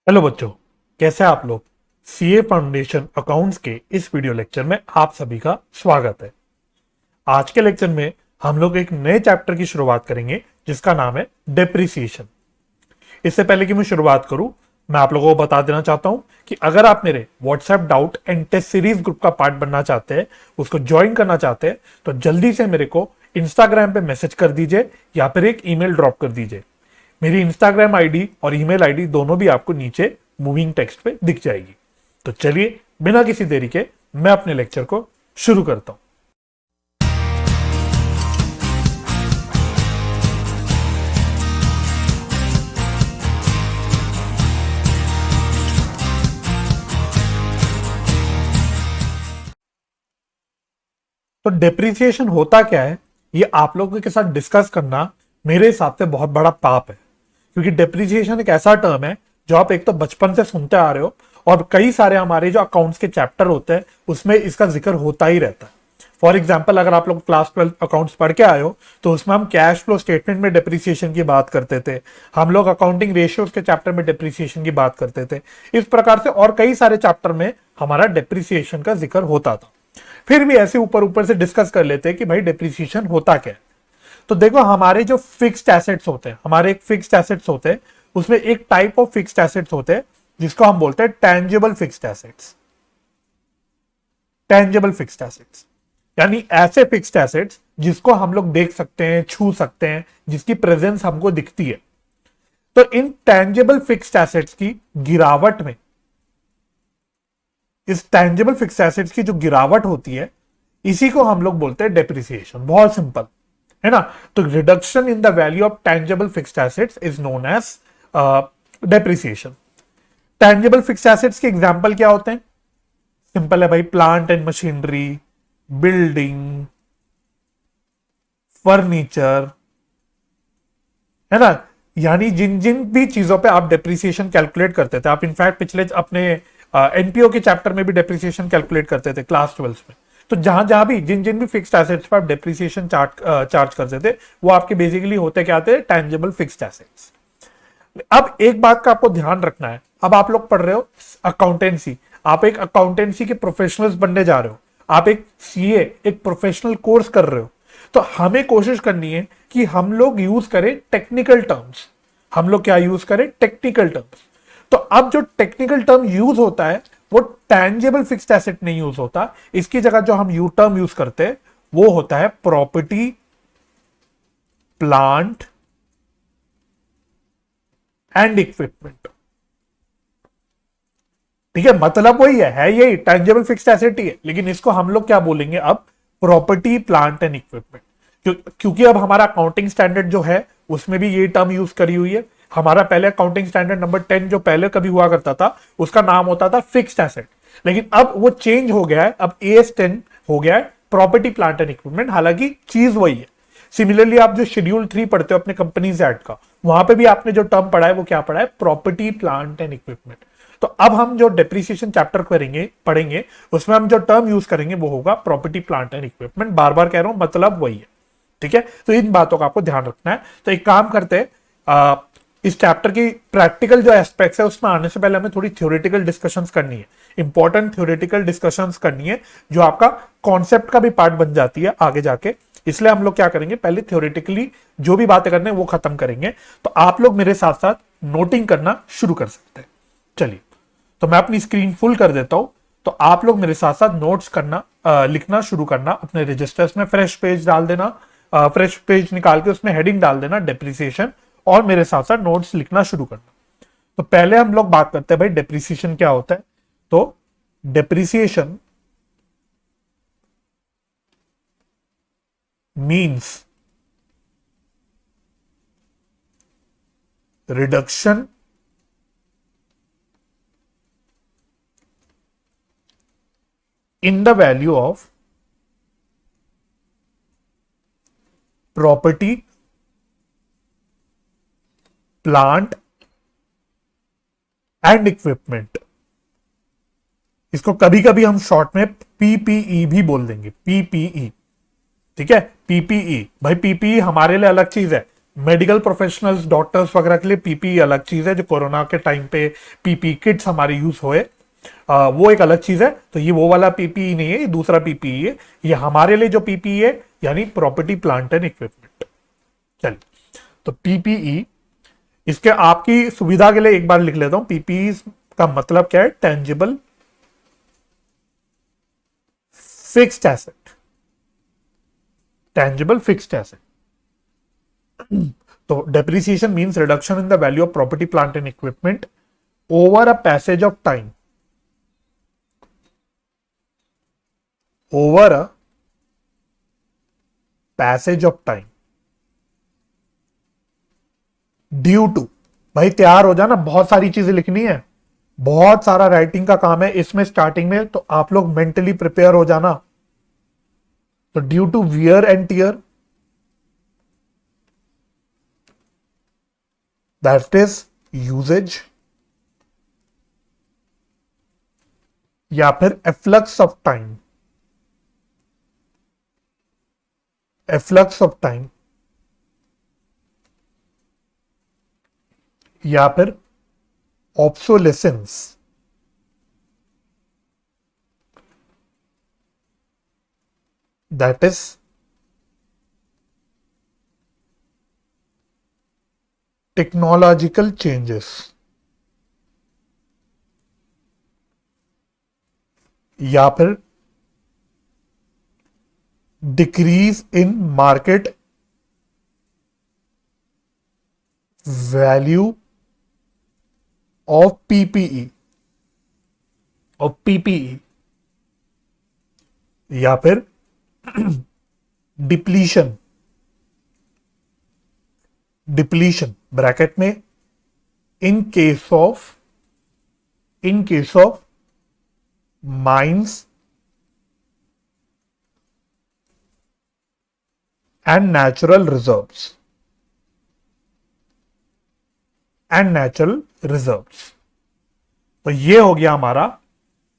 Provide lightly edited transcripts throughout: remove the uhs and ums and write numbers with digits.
Hello बच्चों, कैसे हैं आप लोग। सीए फाउंडेशन अकाउंट्स के इस वीडियो लेक्चर में आप सभी का स्वागत है। आज के लेक्चर में हम लोग एक नए चैप्टर की शुरुआत करेंगे जिसका नाम है डेप्रिसिएशन। इससे पहले कि मैं शुरुआत करूं, मैं आप लोगों को बता देना चाहता हूं कि अगर आप मेरे WhatsApp doubt and test series group का पार्ट बनना चाहते हैं, उसको ज्वाइन करना चाहते हैं, तो जल्दी से मेरे को इंस्टाग्राम पे मैसेज कर दीजिए या फिर एक ईमेल ड्रॉप कर दीजिए। मेरी इंस्टाग्राम आईडी और ईमेल आईडी दोनों भी आपको नीचे मूविंग टेक्स्ट पे दिख जाएगी। तो चलिए बिना किसी देरी के मैं अपने लेक्चर को शुरू करता हूं। तो डेप्रिसिएशन होता क्या है, ये आप लोगों के साथ डिस्कस करना मेरे हिसाब से बहुत बड़ा पाप है, क्योंकि डेप्रिसिएशन एक ऐसा टर्म है जो आप एक तो बचपन से सुनते आ रहे हो और कई सारे हमारे जो अकाउंट्स के चैप्टर होते हैं उसमें इसका जिक्र होता ही रहता है। फॉर एग्जाम्पल, अगर आप लोग क्लास 12 अकाउंट्स पढ़ के आए हो तो उसमें हम कैश फ्लो स्टेटमेंट में डेप्रिसिएशन की बात करते थे, हम लोग अकाउंटिंग रेशियोज के चैप्टर में डेप्रिसिएशन की बात करते थे। इस प्रकार से और कई सारे चैप्टर में हमारा डेप्रिसिएशन का जिक्र होता था। फिर भी ऐसे ऊपर ऊपर से डिस्कस कर लेते हैं कि भाई डेप्रिसिएशन होता क्या है। तो देखो, हमारे जो फिक्स्ड एसेट्स होते हैं, हमारे एक फिक्स्ड एसेट्स होते हैं, उसमें एक टाइप ऑफ फिक्स्ड एसेट्स होते हैं जिसको हम बोलते हैं tangible fixed assets. Tangible fixed assets यानी ऐसे फिक्स्ड एसेट्स जिसको हम लोग देख सकते हैं, छू सकते हैं, जिसकी प्रेजेंस हमको दिखती है। तो इन टेंजिबल फिक्स्ड एसेट्स की गिरावट में, इस टेंजिबल फिक्स्ड एसेट्स की जो गिरावट होती है, इसी को हम लोग बोलते हैं डेप्रिसिएशन। बहुत सिंपल है ना। तो reduction in the value of tangible fixed assets is known as depreciation. Tangible fixed assets के एग्जांपल क्या होते हैं? सिंपल है भाई, plant and machinery, building, furniture, है ना। यानी जिन जिन भी चीजों पे आप डेप्रिसिएशन कैलकुलेट करते थे, आप इनफैक्ट पिछले अपने एनपीओ के चैप्टर में भी डेप्रिसिएशन कैलकुलेट करते थे क्लास 12 में। तो जहां जहां भी जिन जिन भी फिक्स्ड एसेट्स पर आप डेप्रिसिएशन चार्ज करते थे, वो आपके बेसिकली होते क्या थे? Tangible fixed assets. अब एक बात का आपको ध्यान रखना है, अब आप लोग पढ़ रहे हो अकाउंटेंसी, आप एक अकाउंटेंसी के प्रोफेशनल्स बनने जा रहे हो, आप एक सीए, एक प्रोफेशनल कोर्स कर रहे हो, तो हमें कोशिश करनी है कि हम लोग यूज करें टेक्निकल टर्म्स। हम लोग क्या यूज करें? Technical terms. तो अब जो टेक्निकल टर्म यूज होता है वो टैंजिबल फिक्स्ड एसेट नहीं यूज होता, इसकी जगह जो हम यू टर्म यूज करते हैं वो होता है प्रॉपर्टी, प्लांट एंड इक्विपमेंट। ठीक है, मतलब वही है यही टेंजिबल फिक्स्ड एसेट ही है, लेकिन इसको हम लोग क्या बोलेंगे अब? Property, plant and equipment. क्योंकि अब हमारा अकाउंटिंग स्टैंडर्ड जो है उसमें भी ये टर्म यूज करी हुई है। हमारा पहले अकाउंटिंग स्टैंडर्ड नंबर 10 जो पहले कभी हुआ करता था उसका नाम होता था फिक्स्ड एसेट, लेकिन अब वो चेंज हो गया है, अब AS10 हो गया है प्रॉपर्टी, प्लांट एंड इक्विपमेंट। हालांकि चीज वही है। सिमिलरली आप जो शेड्यूल 3 पढ़ते हो अपने कंपनीज एक्ट का, वहां पे भी आपने जो टर्म पढ़ा है वो क्या पढ़ा है? Property, plant and equipment. तो अब हम जो डेप्रिसिएशन चैप्टर पढ़ेंगे उसमें हम जो टर्म यूज करेंगे वो होगा प्रॉपर्टी, प्लांट एंड इक्विपमेंट। बार बार कह रहा हूं, मतलब वही है। ठीक है, तो इन बातों का आपको ध्यान रखना है। तो एक काम करते हैं, इस चैप्टर की प्रैक्टिकल जो एस्पेक्ट्स है उसमें आने से पहले हमें थोड़ी थ्योरेटिकल डिस्कशंस करनी है, इंपॉर्टेंट थ्योरेटिकल डिस्कशंस करनी है जो आपका कॉन्सेप्ट का भी पार्ट बन जाती है आगे जाके। इसलिए हम लोग क्या करेंगे, पहले थ्योरेटिकली जो भी बातें करने हैं वो खत्म करेंगे। तो आप लोग मेरे साथ साथ नोटिंग करना शुरू कर सकते हैं। चलिए, तो मैं अपनी स्क्रीन फुल कर देता हूं, तो आप लोग मेरे साथ साथ नोट्स करना, लिखना शुरू करना अपने रजिस्टर्स में। फ्रेश पेज डाल देना, फ्रेश पेज निकाल के उसमें हेडिंग डाल देना डेप्रिसिएशन, और मेरे साथ साथ नोट्स लिखना शुरू करना। तो पहले हम लोग बात करते हैं भाई डेप्रिसिएशन क्या होता है। तो depreciation means reduction in the value of property, plant and equipment। इसको कभी कभी हम शॉर्ट में PPE भी बोल देंगे, PPE। ठीक है, PPE। भाई PPE हमारे लिए अलग चीज है, मेडिकल प्रोफेशनल्स, डॉक्टर्स वगैरह के लिए पीपीई अलग चीज है, जो कोरोना के टाइम पे पीपीई किट्स हमारे यूज हुए, वो एक अलग चीज है। तो ये वो वाला पीपीई नहीं है, ये दूसरा पीपीई है। ये हमारे लिए जो पीपीई है यानी प्रॉपर्टी प्लांट एंड इक्विपमेंट। चलिए, तो पीपीई, इसके आपकी सुविधा के लिए एक बार लिख लेता हूं, पीपीई का मतलब क्या है, tangible fixed asset. Tangible fixed asset. तो depreciation means reduction in the value of property plant and equipment over a passage of time, over a passage of time due to. भाई तैयार हो जाना, बहुत सारी चीजें लिखनी है, बहुत सारा राइटिंग का काम है इसमें स्टार्टिंग में, तो आप लोग मेंटली प्रिपेयर हो जाना। तो due to wear and tear, that is uses, या फिर efflux of time, efflux of time, या फिर obsolescence, that is technological changes, या फिर decrease in market value of PPE, of PPE, या फिर डिप्लीशन, डिप्लीशन ब्रैकेट में in case of, in case of mines and natural reserves, and natural reserves. तो ये हो गया हमारा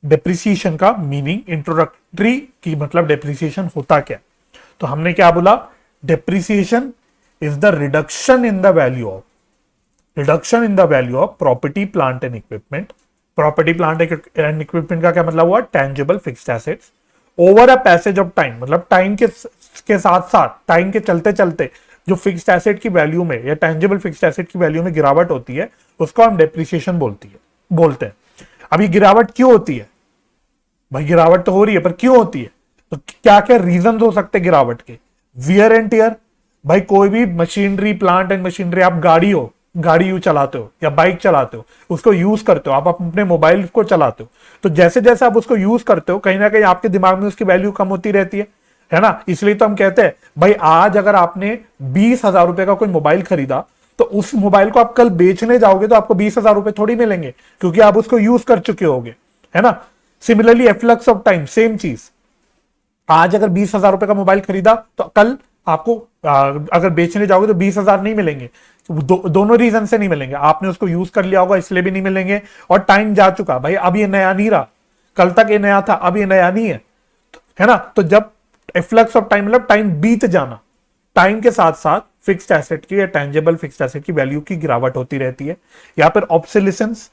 डेप्रिसिएशन का मीनिंग, इंट्रोडक्टरी की मतलब डेप्रिसिएशन होता क्या। तो हमने क्या बोला, depreciation is the reduction in the value of, reduction in the value of property plant and equipment. Property plant and equipment का क्या मतलब हुआ, tangible fixed assets, over a passage of time, मतलब टाइम के साथ साथ, टाइम के चलते चलते जो फिक्स्ड एसेट की वैल्यू में या टेंजिबल फिक्स्ड एसेट की वैल्यू में गिरावट होती है, उसको हम डेप्रिसिएशन बोलते हैं। अब ये गिरावट क्यों होती है, भाई गिरावट तो हो रही है पर क्यों होती है, तो क्या क्या रीजन हो सकते हैं गिरावट के। वियर एंड टियर, भाई कोई भी मशीनरी, प्लांट एंड मशीनरी, आप गाड़ी यू चलाते हो या बाइक चलाते हो, उसको यूज करते हो, आप अपने मोबाइल को चलाते हो, तो जैसे जैसे आप उसको यूज करते हो कहीं ना कहीं आपके दिमाग में उसकी वैल्यू कम होती रहती है ना। इसलिए तो हम कहते हैं भाई आज अगर आपने 20,000 रुपए का कोई मोबाइल खरीदा, तो उस मोबाइल को आप कल बेचने जाओगे तो आपको 20,000 रुपए थोड़ी मिलेंगे, क्योंकि आप उसको यूज कर चुके होगे, है ना। Similarly efflux of time, same चीज, आज अगर 20,000 रुपए का मोबाइल खरीदा तो कल आपको अगर बेचने जाओगे तो 20,000 नहीं मिलेंगे। दोनों रीजन से नहीं मिलेंगे, आपने उसको यूज कर लिया होगा इसलिए भी नहीं मिलेंगे, और टाइम जा चुका, भाई अब ये नया नहीं रहा, कल तक ये नया था अब ये नया नहीं है ना। तो जब एफ्लक्स ऑफ टाइम मतलब टाइम बीत जाना, टाइम के साथ साथ फिक्स्ड एसेट की या टेंजिबल फिक्स्ड एसेट की वैल्यू की गिरावट होती रहती है, या फिर ऑब्सोलेसेंस,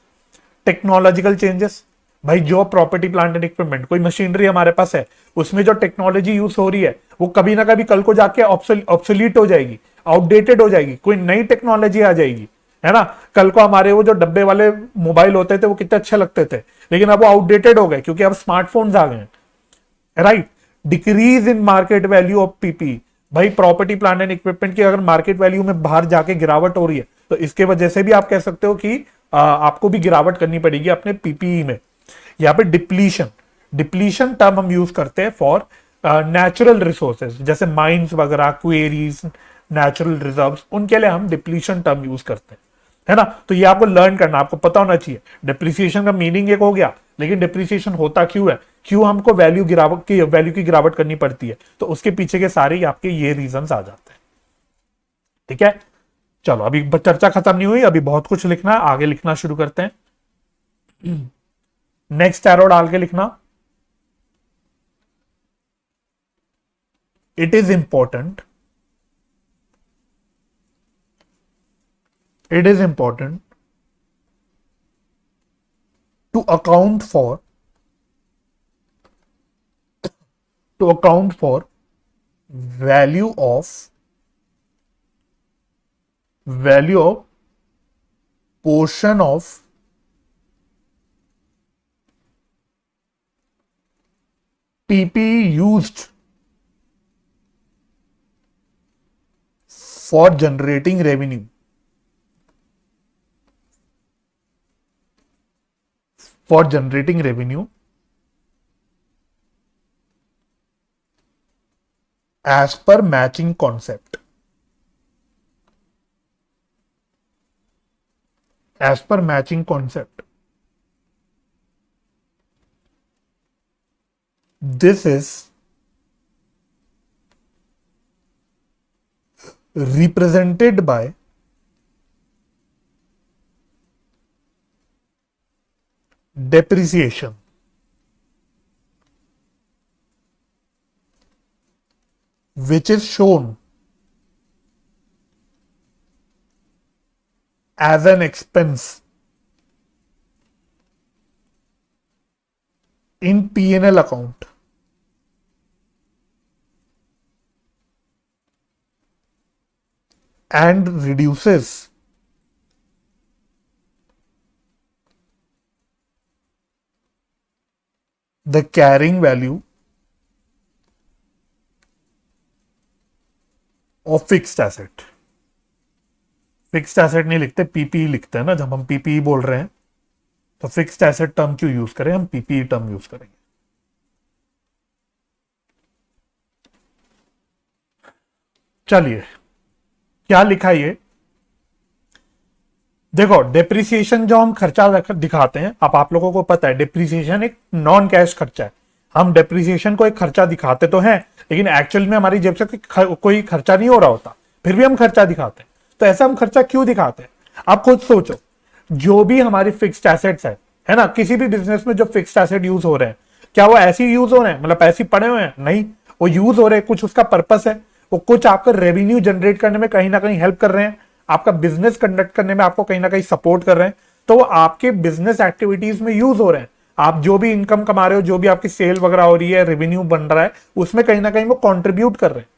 टेक्नोलॉजिकल चेंजेस। भाई जो प्रॉपर्टी प्लांट एंड इक्विपमेंट, कोई मशीनरी हमारे पास है, उसमें जो टेक्नोलॉजी यूज हो रही है वो कभी ना कभी कल को जाके ऑब्सोलीट हो जाएगी, आउटडेटेड हो जाएगी, कोई नई टेक्नोलॉजी आ जाएगी, है ना। कल को हमारे वो जो डब्बे वाले मोबाइल होते थे वो कितने अच्छे लगते थे, लेकिन अब वो आउटडेटेड हो गए क्योंकि अब स्मार्टफोन्स आ गए हैं, right. Decrease in market value of PP, भाई प्रॉपर्टी प्लांट एंड इक्विपमेंट की अगर मार्केट वैल्यू में बाहर जाके गिरावट हो रही है तो इसके वजह से भी आप कह सकते हो कि आपको भी गिरावट करनी पड़ेगी अपने पीपीई में। यहाँ पे डिप्लीशन, डिप्लीशन टर्म हम यूज करते हैं फॉर नेचुरल रिसोर्सेज, जैसे माइंस वगैरह, क्वेरीज, नेचुरल रिजर्व्स, उनके लिए हम डिप्लीशन टर्म यूज करते हैं, है ना। तो ये आपको लर्न करना, आपको पता होना चाहिए। डिप्रिसिएशन का मीनिंग एक हो गया, लेकिन डिप्रिसिएशन होता क्यों है, क्यों हमको वैल्यू की गिरावट करनी पड़ती है, तो उसके पीछे के सारे आपके ये रीजंस आ जाते हैं, ठीक है। चलो अभी चर्चा खत्म नहीं हुई, अभी बहुत कुछ लिखना है, आगे लिखना शुरू करते हैं। नेक्स्ट एरो डाल के लिखना, it is important it is important to account for value of portion of PPE used for generating revenue. As per matching concept. This is represented by depreciation, which is shown as an expense in P&L account. And reduces the carrying value of fixed asset. Fixed asset नहीं लिखते, PPE लिखते हैं ना। जब हम PPE बोल रहे हैं तो फिक्स्ड एसेट टर्म क्यों यूज करें, हम पीपीई टर्म यूज करेंगे। चलिए क्या लिखा ये देखो, डेप्रिसिएशन जो हम खर्चा दिखाते हैं, अब आप लोगों को पता है डेप्रिसिएशन एक नॉन कैश खर्चा है। हम डेप्रिसिएशन को एक खर्चा दिखाते तो हैं, लेकिन एक्चुअल में हमारी जेब से कोई खर्चा नहीं हो रहा होता, फिर भी हम खर्चा दिखाते हैं। तो ऐसा हम खर्चा क्यों दिखाते हैं, आप खुद सोचो। जो भी हमारी फिक्स्ड एसेट्स है ना, किसी भी बिजनेस में जो फिक्स्ड एसेट यूज हो रहे हैं, क्या वो ऐसे ही यूज हो रहे हैं, मतलब ऐसे पड़े हुए हैं? नहीं, वो यूज हो रहे हैं, कुछ उसका पर्पस है। वो कुछ आपका रेवेन्यू जनरेट करने में कहीं ना कहीं हेल्प कर रहे हैं, आपका बिजनेस कंडक्ट करने में आपको कहीं ना कहीं सपोर्ट कर रहे हैं। तो वो आपके बिजनेस एक्टिविटीज में यूज हो रहे हैं। आप जो भी इनकम कमा रहे हो, जो भी आपकी सेल वगैरह हो रही है, रेवेन्यू बन रहा है, उसमें कहीं ना कहीं वो कंट्रीब्यूट कर रहे हैं।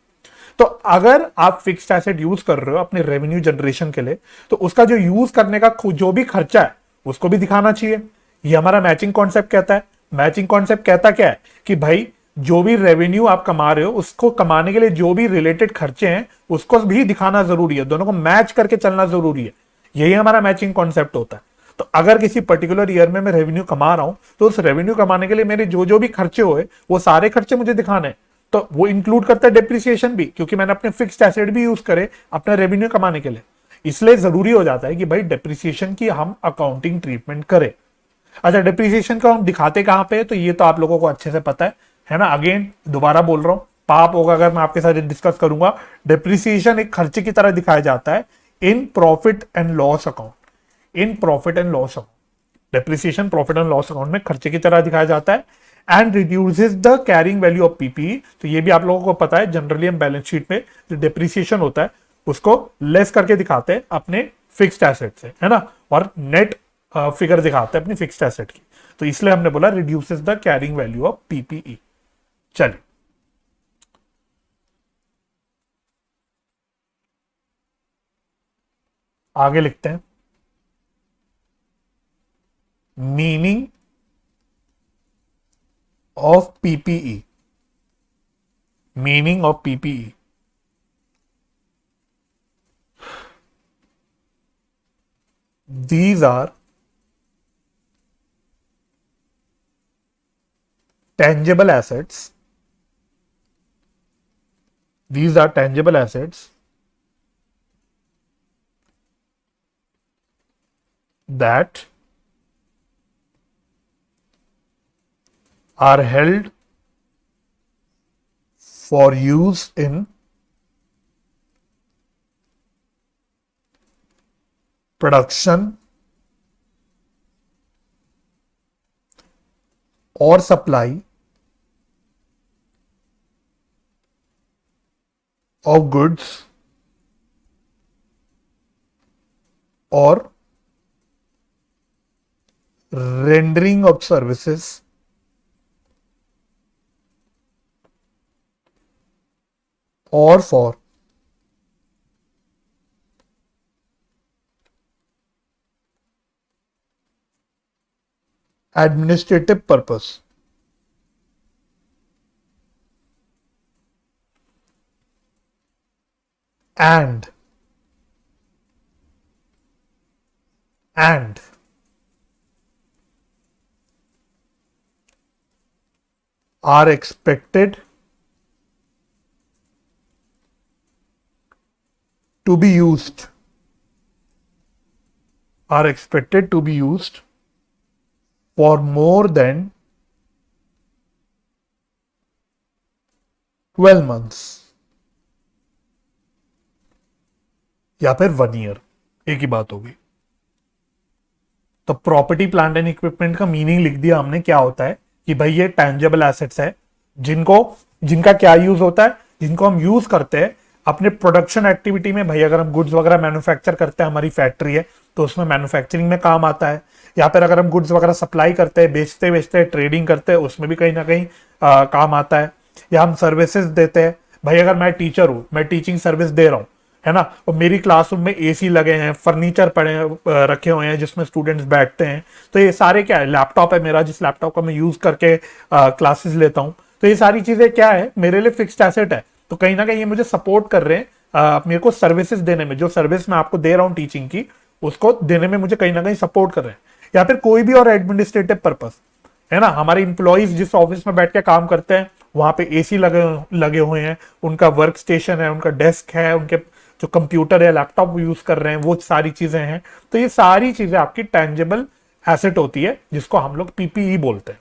तो अगर आप फिक्स्ड एसेट यूज कर रहे हो अपने रेवेन्यू जनरेशन के लिए, तो उसका जो यूज करने का जो भी खर्चा है उसको भी दिखाना चाहिए। ये हमारा मैचिंग कॉन्सेप्ट कहता है। मैचिंग कॉन्सेप्ट कहता क्या है कि भाई जो भी रेवेन्यू आप कमा रहे हो, उसको कमाने के लिए जो भी रिलेटेड खर्चे हैं उसको भी दिखाना जरूरी है, दोनों को मैच करके चलना जरूरी है। यही हमारा मैचिंग कॉन्सेप्ट होता है। तो अगर किसी पर्टिकुलर ईयर में मैं रेवेन्यू कमा रहा हूं, तो उस रेवेन्यू कमाने के लिए मेरे जो जो भी खर्चे हुए वो सारे खर्चे मुझे दिखाने हैं। तो वो इंक्लूड करता है डेप्रिसिएशन भी, क्योंकि मैंने अपने फिक्स्ड एसेट भी यूज करे अपना रेवेन्यू कमाने के लिए। इसलिए जरूरी हो जाता है कि भाई डेप्रिसिएशन की हम अकाउंटिंग ट्रीटमेंट करें। अच्छा, डेप्रिसिएशन को हम दिखाते कहां पे, तो ये तो आप लोगों को अच्छे से पता है ना। अगेन दोबारा बोल रहा हूं, पाप होगा अगर मैं आपके साथ डिस्कस करूंगा। डेप्रिसिएशन एक खर्चे की तरह दिखाया जाता है in profit and loss account. Depreciation profit and loss account में खर्चे की तरह दिखाया जाता है। And reduces the carrying value of PPE. तो ये भी आप लोगों को पता है, जनरली हम बैलेंस शीट में जो डेप्रिसिएशन होता है उसको लेस करके दिखाते हैं अपने फिक्स्ड एसेट से, है ना, और नेट फिगर दिखाते हैं अपनी फिक्स्ड एसेट की। तो इसलिए हमने बोला reduces the carrying value of PPE. चलिए आगे लिखते हैं। Meaning of PPE. Meaning of PPE, these are tangible assets. These are tangible assets that are held for use in production or supply of goods और rendering of services or for administrative purpose. And are expected to be used for more than 12 months या फिर 1 year, एक ही बात होगी। तो property plant and equipment का meaning लिख दिया हमने, क्या होता है कि भाई ये टैंजेबल एसेट्स है जिनका क्या यूज होता है, जिनको हम यूज करते हैं अपने प्रोडक्शन एक्टिविटी में। भाई अगर हम गुड्स वगैरह मैन्युफैक्चर करते हैं, हमारी फैक्ट्री है तो उसमें मैन्युफैक्चरिंग में काम आता है, या फिर अगर हम गुड्स वगैरह सप्लाई करते हैं, बेचते हैं, ट्रेडिंग करते हैं, उसमें भी कहीं ना कहीं काम आता है। या हम सर्विसेज देते हैं, भाई अगर मैं टीचर हूँ, मैं टीचिंग सर्विस दे रहा हूँ, है ना, और मेरी क्लासरूम में एसी लगे हैं, फर्नीचर पड़े रखे हुए हैं जिसमें स्टूडेंट्स बैठते हैं, तो ये सारे क्या है, लैपटॉप है मेरा जिस लैपटॉप का मैं यूज करके क्लासेस लेता हूँ, तो ये सारी चीजें क्या है, मेरे लिए फिक्स्ड एसेट है। तो कहीं ना कहीं ये मुझे सपोर्ट कर रहे हैं मेरे को सर्विसेज देने में, जो सर्विस मैं आपको दे रहा हूँ टीचिंग की, उसको देने में मुझे कहीं ना कहीं सपोर्ट कर रहे हैं। या फिर कोई भी और एडमिनिस्ट्रेटिव पर्पस, है ना, हमारे इंप्लॉइज जिस ऑफिस में बैठ के काम करते हैं वहां पे एसी लगे हुए हैं, उनका वर्क स्टेशन है, उनका डेस्क है, उनके जो कंप्यूटर है, लैपटॉप यूज कर रहे हैं, वो सारी चीजें हैं। तो ये सारी चीजें आपकी टैंजेबल एसेट होती है जिसको हम लोग पीपीई बोलते हैं।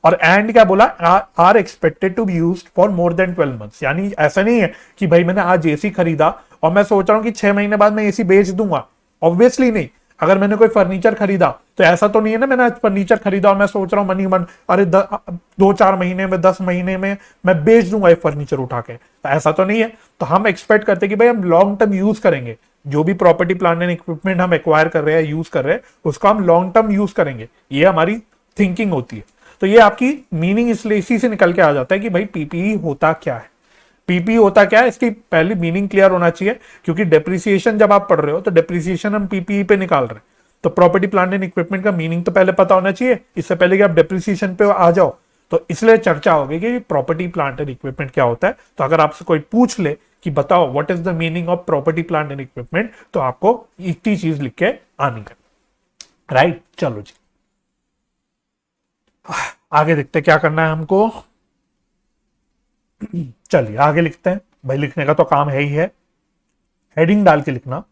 और एंड क्या बोला, are expected to be used for more than 12 months, यानी ऐसा नहीं है कि भाई मैंने आज एसी खरीदा और मैं सोच रहा हूं कि 6 महीने बाद मैं एसी बेच दूंगा, ऑब्वियसली नहीं। अगर मैंने कोई फर्नीचर खरीदा तो ऐसा तो नहीं है ना, मैंने आज फर्नीचर खरीदा और मैं सोच रहा हूं मन ही मन, अरे 2-4 महीने में, 10 महीने में मैं बेच दूंगा ये फर्नीचर उठा के, तो ऐसा तो नहीं है। तो हम एक्सपेक्ट करते हैं कि भाई हम लॉन्ग टर्म यूज करेंगे, जो भी प्रॉपर्टी प्लांट एंड इक्विपमेंट हम एक्वायर कर रहे हैं, यूज कर रहे हैं, उसको हम लॉन्ग टर्म यूज करेंगे, ये हमारी थिंकिंग होती है। तो ये आपकी मीनिंग इसलिए इसी से निकल के आ जाता है कि भाई पीपीई होता क्या है। पीपी होता क्या है, इसकी पहली मीनिंग क्लियर होना चाहिए, क्योंकि डेप्रिसिएशन जब आप पढ़ रहे हो तो डेप्रिसिएशन हम पीपीई पे निकाल रहे हैं। तो प्रॉपर्टी प्लांट एंड इक्विपमेंट का मीनिंग तो पहले पता होना चाहिए, इससे पहले कि आप डेप्रिसिएशन पे आ जाओ। तो इसलिए चर्चा होगी कि प्रॉपर्टी प्लांट एंड इक्विपमेंट क्या होता है। तो अगर आपसे कोई पूछ ले कि बताओ what is the meaning of property plant and equipment, तो आपको इतनी चीज लिख के आनी है, राइट। चलो जी आगे देखते क्या करना है हमको। चलिए आगे लिखते हैं, भाई लिखने का तो काम है ही है। हेडिंग डाल के लिखना,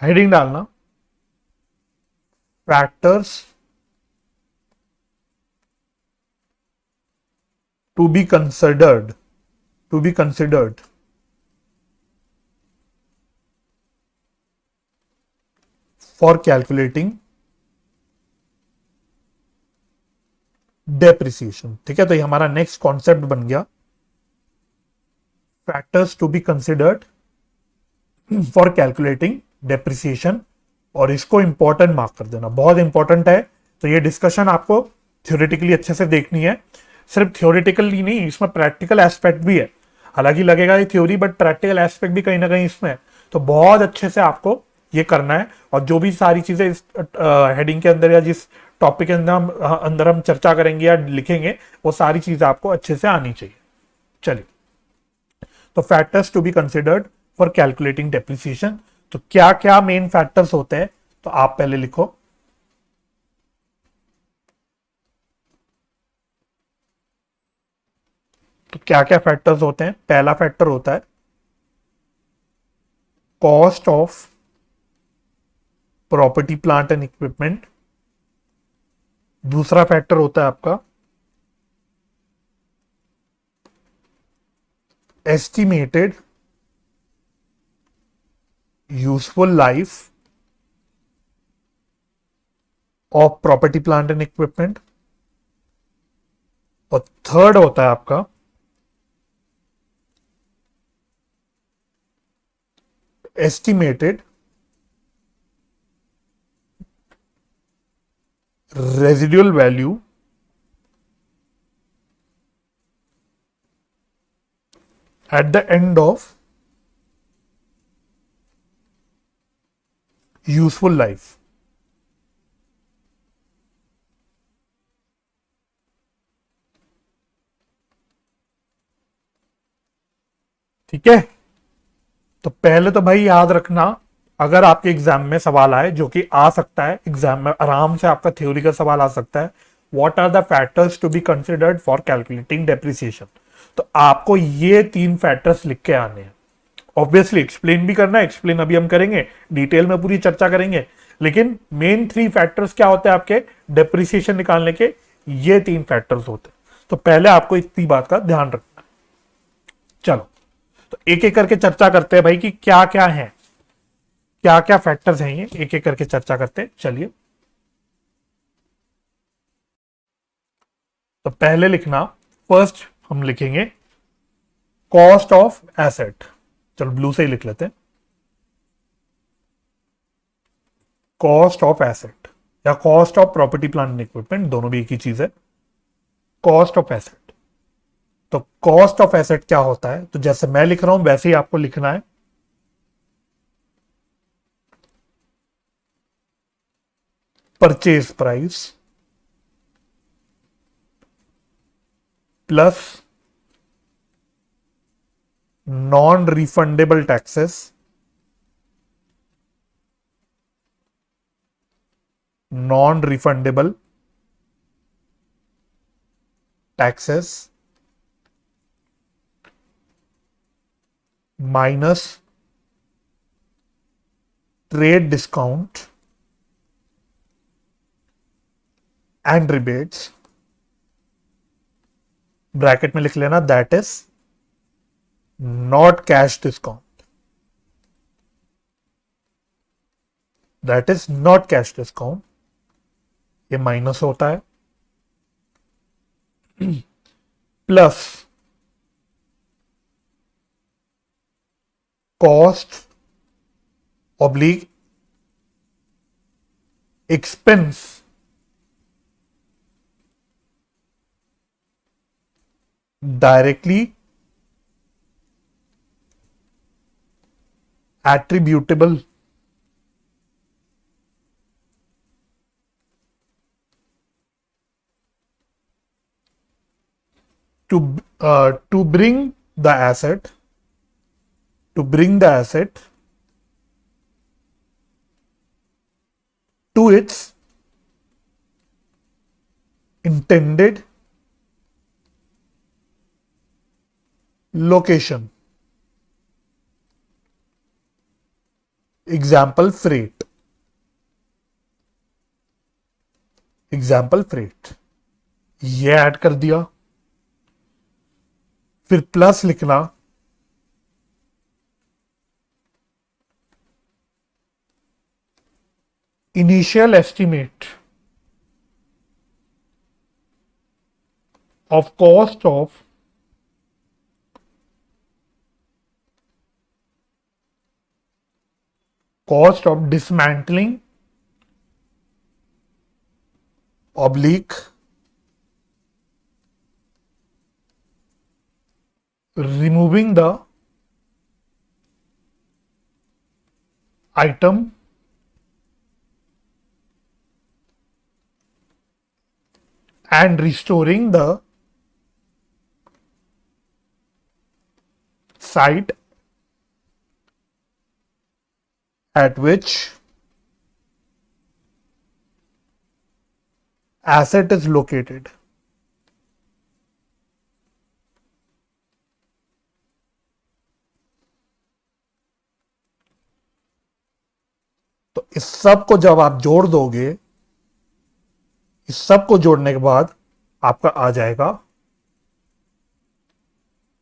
हेडिंग डालना factors to be considered, for calculating depreciation. ठीक है, तो ये हमारा नेक्स्ट कॉन्सेप्ट बन गया, factors to be considered for calculating depreciation. और इसको इंपॉर्टेंट मार्क कर देना, बहुत इंपॉर्टेंट है। तो ये डिस्कशन आपको थ्योरेटिकली अच्छे से देखनी है, सिर्फ थ्योरेटिकली नहीं, इसमें प्रैक्टिकल एस्पेक्ट भी है। हालांकि लगेगा ये थ्योरी, बट प्रैक्टिकल एस्पेक्ट भी कहीं ना कहीं इसमें है। तो बहुत अच्छे से आपको ये करना है, और जो भी सारी चीजें इस हेडिंग के अंदर या जिस टॉपिक के अंदर हम चर्चा करेंगे या लिखेंगे, वो सारी चीजें आपको अच्छे से आनी चाहिए। चलिए, तो factors to be considered for calculating depreciation, तो क्या क्या मेन फैक्टर्स होते हैं, तो आप पहले लिखो। तो क्या क्या फैक्टर्स होते हैं, पहला फैक्टर होता है cost of property plant and equipment. दूसरा फैक्टर होता है आपका estimated useful life of property plant and equipment. और थर्ड होता है आपका estimated residual value at the end of useful life. ठीक है, तो पहले तो भाई याद रखना, अगर आपके एग्जाम में सवाल आए, जो कि आ सकता है एग्जाम में, आराम से आपका थ्योरी का सवाल आ सकता है, what are the factors to be considered for calculating depreciation, तो आपको ये 3 फैक्टर्स लिख के आने हैं। ऑब्वियसली एक्सप्लेन भी करना है, एक्सप्लेन अभी हम करेंगे, डिटेल में पूरी चर्चा करेंगे, लेकिन मेन 3 फैक्टर्स क्या होते हैं आपके डेप्रिसिएशन निकालने के, ये 3 फैक्टर्स होते हैं। तो पहले आपको इतनी बात का ध्यान रखना है। चलो, तो एक एक करके चर्चा करते हैं भाई कि क्या क्या है, क्या क्या फैक्टर्स हैं, ये एक एक करके चर्चा करते हैं। चलिए, तो पहले लिखना, फर्स्ट हम लिखेंगे कॉस्ट ऑफ एसेट। चलो ब्लू से ही लिख लेते हैं, कॉस्ट ऑफ एसेट या cost of property plant and equipment, दोनों भी एक ही चीज है। कॉस्ट ऑफ एसेट, तो कॉस्ट ऑफ एसेट क्या होता है, तो जैसे मैं लिख रहा हूं वैसे ही आपको लिखना है। Purchase price plus non refundable taxes non refundable taxes minus trade discount and rebates, bracket में लिख लेना, that is not cash discount, that is not cash discount, ये माइनस होता है, plus cost oblique expense directly attributable to bring the asset to its intended location. Example freight, ये add कर दिया, फिर प्लस लिखना initial estimate of cost of dismantling oblique removing the item and restoring the site at which asset is located. तो इस सब को जब आप जोड़ दोगे, इस सब को जोड़ने के बाद आपका आ जाएगा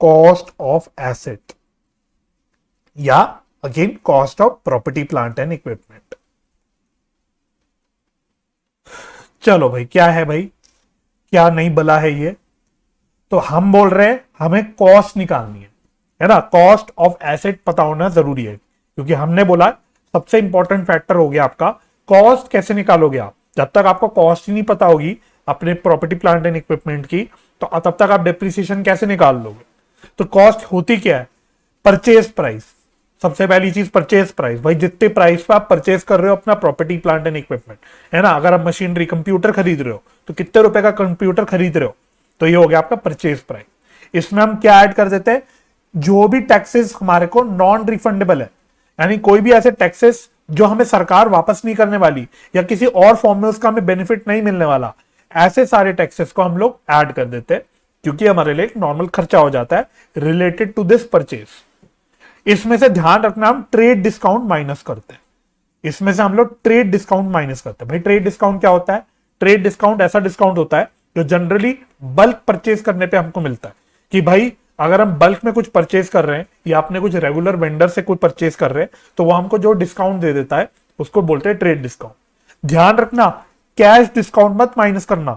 कॉस्ट ऑफ एसेट या again cost of property plant and equipment. चलो भाई, क्या है भाई, क्या नहीं बला है ये, तो हम बोल रहे हैं हमें कॉस्ट निकालनी है ना, कॉस्ट ऑफ एसेट पता होना जरूरी है, क्योंकि हमने बोला सबसे इंपॉर्टेंट फैक्टर हो गया आपका कॉस्ट। कैसे निकालोगे आप, जब तक आपको कॉस्ट ही नहीं पता होगी अपने प्रॉपर्टी प्लांट एंड इक्विपमेंट की, तो तब तक आप डेप्रिसिएशन कैसे निकाल लोगे? तो कॉस्ट होती क्या है? Purchase price. सबसे पहली चीज परचेज प्राइस, भाई जितने प्राइस पे आप परचेज कर रहे हो अपना प्रॉपर्टी प्लांट एंड इक्विपमेंट, है ना। अगर आप मशीनरी कंप्यूटर खरीद रहे हो तो कितने रुपए का कंप्यूटर खरीद रहे हो, तो ये हो गया आपका परचेज प्राइस। इसमें हम क्या ऐड कर देते हैं? जो भी टैक्सेस हमारे को नॉन रिफंडेबल है, यानी कोई भी ऐसे टैक्सेस जो हमें सरकार वापस नहीं करने वाली या किसी और फॉर्म में उसका हमें बेनिफिट नहीं मिलने वाला, ऐसे सारे टैक्सेस को हम लोग ऐड कर देते हैं, क्योंकि हमारे लिए एक नॉर्मल खर्चा हो जाता है रिलेटेड टू दिस परचेज। इसमें से ध्यान रखना, हम ट्रेड डिस्काउंट माइनस करते हैं। इसमें से हम लोग ट्रेड डिस्काउंट माइनस करते हैं। भाई ट्रेड डिस्काउंट क्या होता है? ट्रेड डिस्काउंट ऐसा डिस्काउंट होता है जो जनरली बल्क परचेज करने पे हमको मिलता है, कि भाई अगर हम बल्क में कुछ परचेज कर रहे हैं या अपने कुछ रेगुलर वेंडर से कुछ परचेज कर रहे हैं, तो वो हमको जो डिस्काउंट दे देता है उसको बोलते हैं ट्रेड डिस्काउंट। ध्यान रखना, कैश डिस्काउंट मत माइनस करना।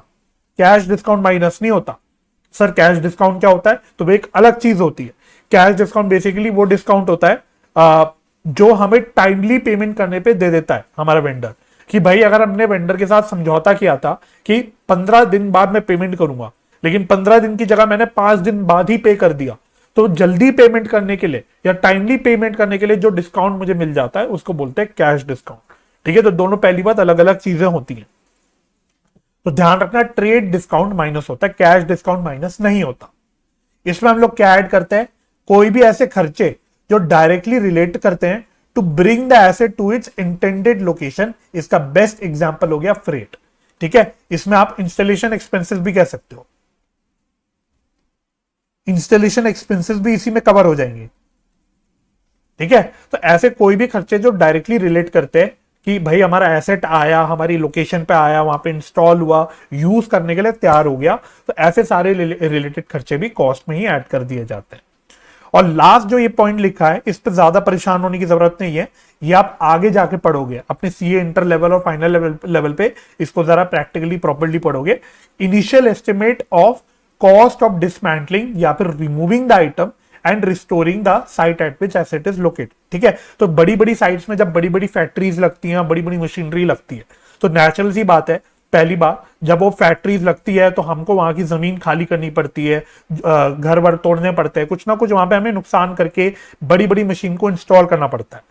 कैश डिस्काउंट माइनस नहीं होता। सर कैश डिस्काउंट क्या होता है? तो वो एक अलग चीज होती है। कैश डिस्काउंट बेसिकली वो डिस्काउंट होता है जो हमें टाइमली पेमेंट करने पे दे देता है हमारा वेंडर, कि भाई अगर हमने वेंडर के साथ समझौता किया था कि 15 दिन बाद मैं पेमेंट करूंगा, लेकिन 15 दिन की जगह मैंने 5 दिन बाद ही पे कर दिया, तो जल्दी पेमेंट करने के लिए या टाइमली पेमेंट करने के लिए जो डिस्काउंट मुझे मिल जाता है उसको बोलते हैं कैश डिस्काउंट। ठीक है, तो दोनों पहली बात अलग अलग चीजें होती हैं, तो ध्यान रखना ट्रेड डिस्काउंट माइनस होता है, कैश डिस्काउंट माइनस नहीं होता। इसमें हम लोग क्या ऐड करते हैं? कोई भी ऐसे खर्चे जो डायरेक्टली रिलेट करते हैं to bring the asset to its intended location. इसका बेस्ट एग्जांपल हो गया फ्रेट। ठीक है, इसमें आप इंस्टॉलेशन एक्सपेंसेस भी कह सकते हो, इंस्टॉलेशन एक्सपेंसेस भी इसी में कवर हो जाएंगे। ठीक है, तो ऐसे कोई भी खर्चे जो डायरेक्टली रिलेट करते हैं कि भाई हमारा एसेट आया, हमारी लोकेशन पे आया, वहां पे इंस्टॉल हुआ, यूज करने के लिए तैयार हो गया, तो ऐसे सारे रिलेटेड खर्चे भी कॉस्ट में ही ऐड कर दिए जाते हैं। और लास्ट जो ये पॉइंट लिखा है, इस पर ज्यादा परेशान होने की जरूरत नहीं है, ये आप आगे जाके पढ़ोगे अपने सीए इंटर लेवल और फाइनल लेवल पे, इसको जरा प्रैक्टिकली प्रॉपर्ली पढ़ोगे। Initial estimate of cost of dismantling या फिर removing the item and restoring the site eight which asset is located. ठीक है, तो बड़ी बड़ी साइट्स में जब बड़ी बड़ी फैक्ट्रीज लगती हैं, बड़ी बड़ी मशीनरी लगती है, तो नेचुरल सी बात है, पहली बार जब वो फैक्ट्रीज लगती है तो हमको वहां की जमीन खाली करनी पड़ती है, घर वर तोड़ने पड़ते हैं, कुछ ना कुछ वहां पे हमें नुकसान करके बड़ी बड़ी मशीन को इंस्टॉल करना पड़ता है।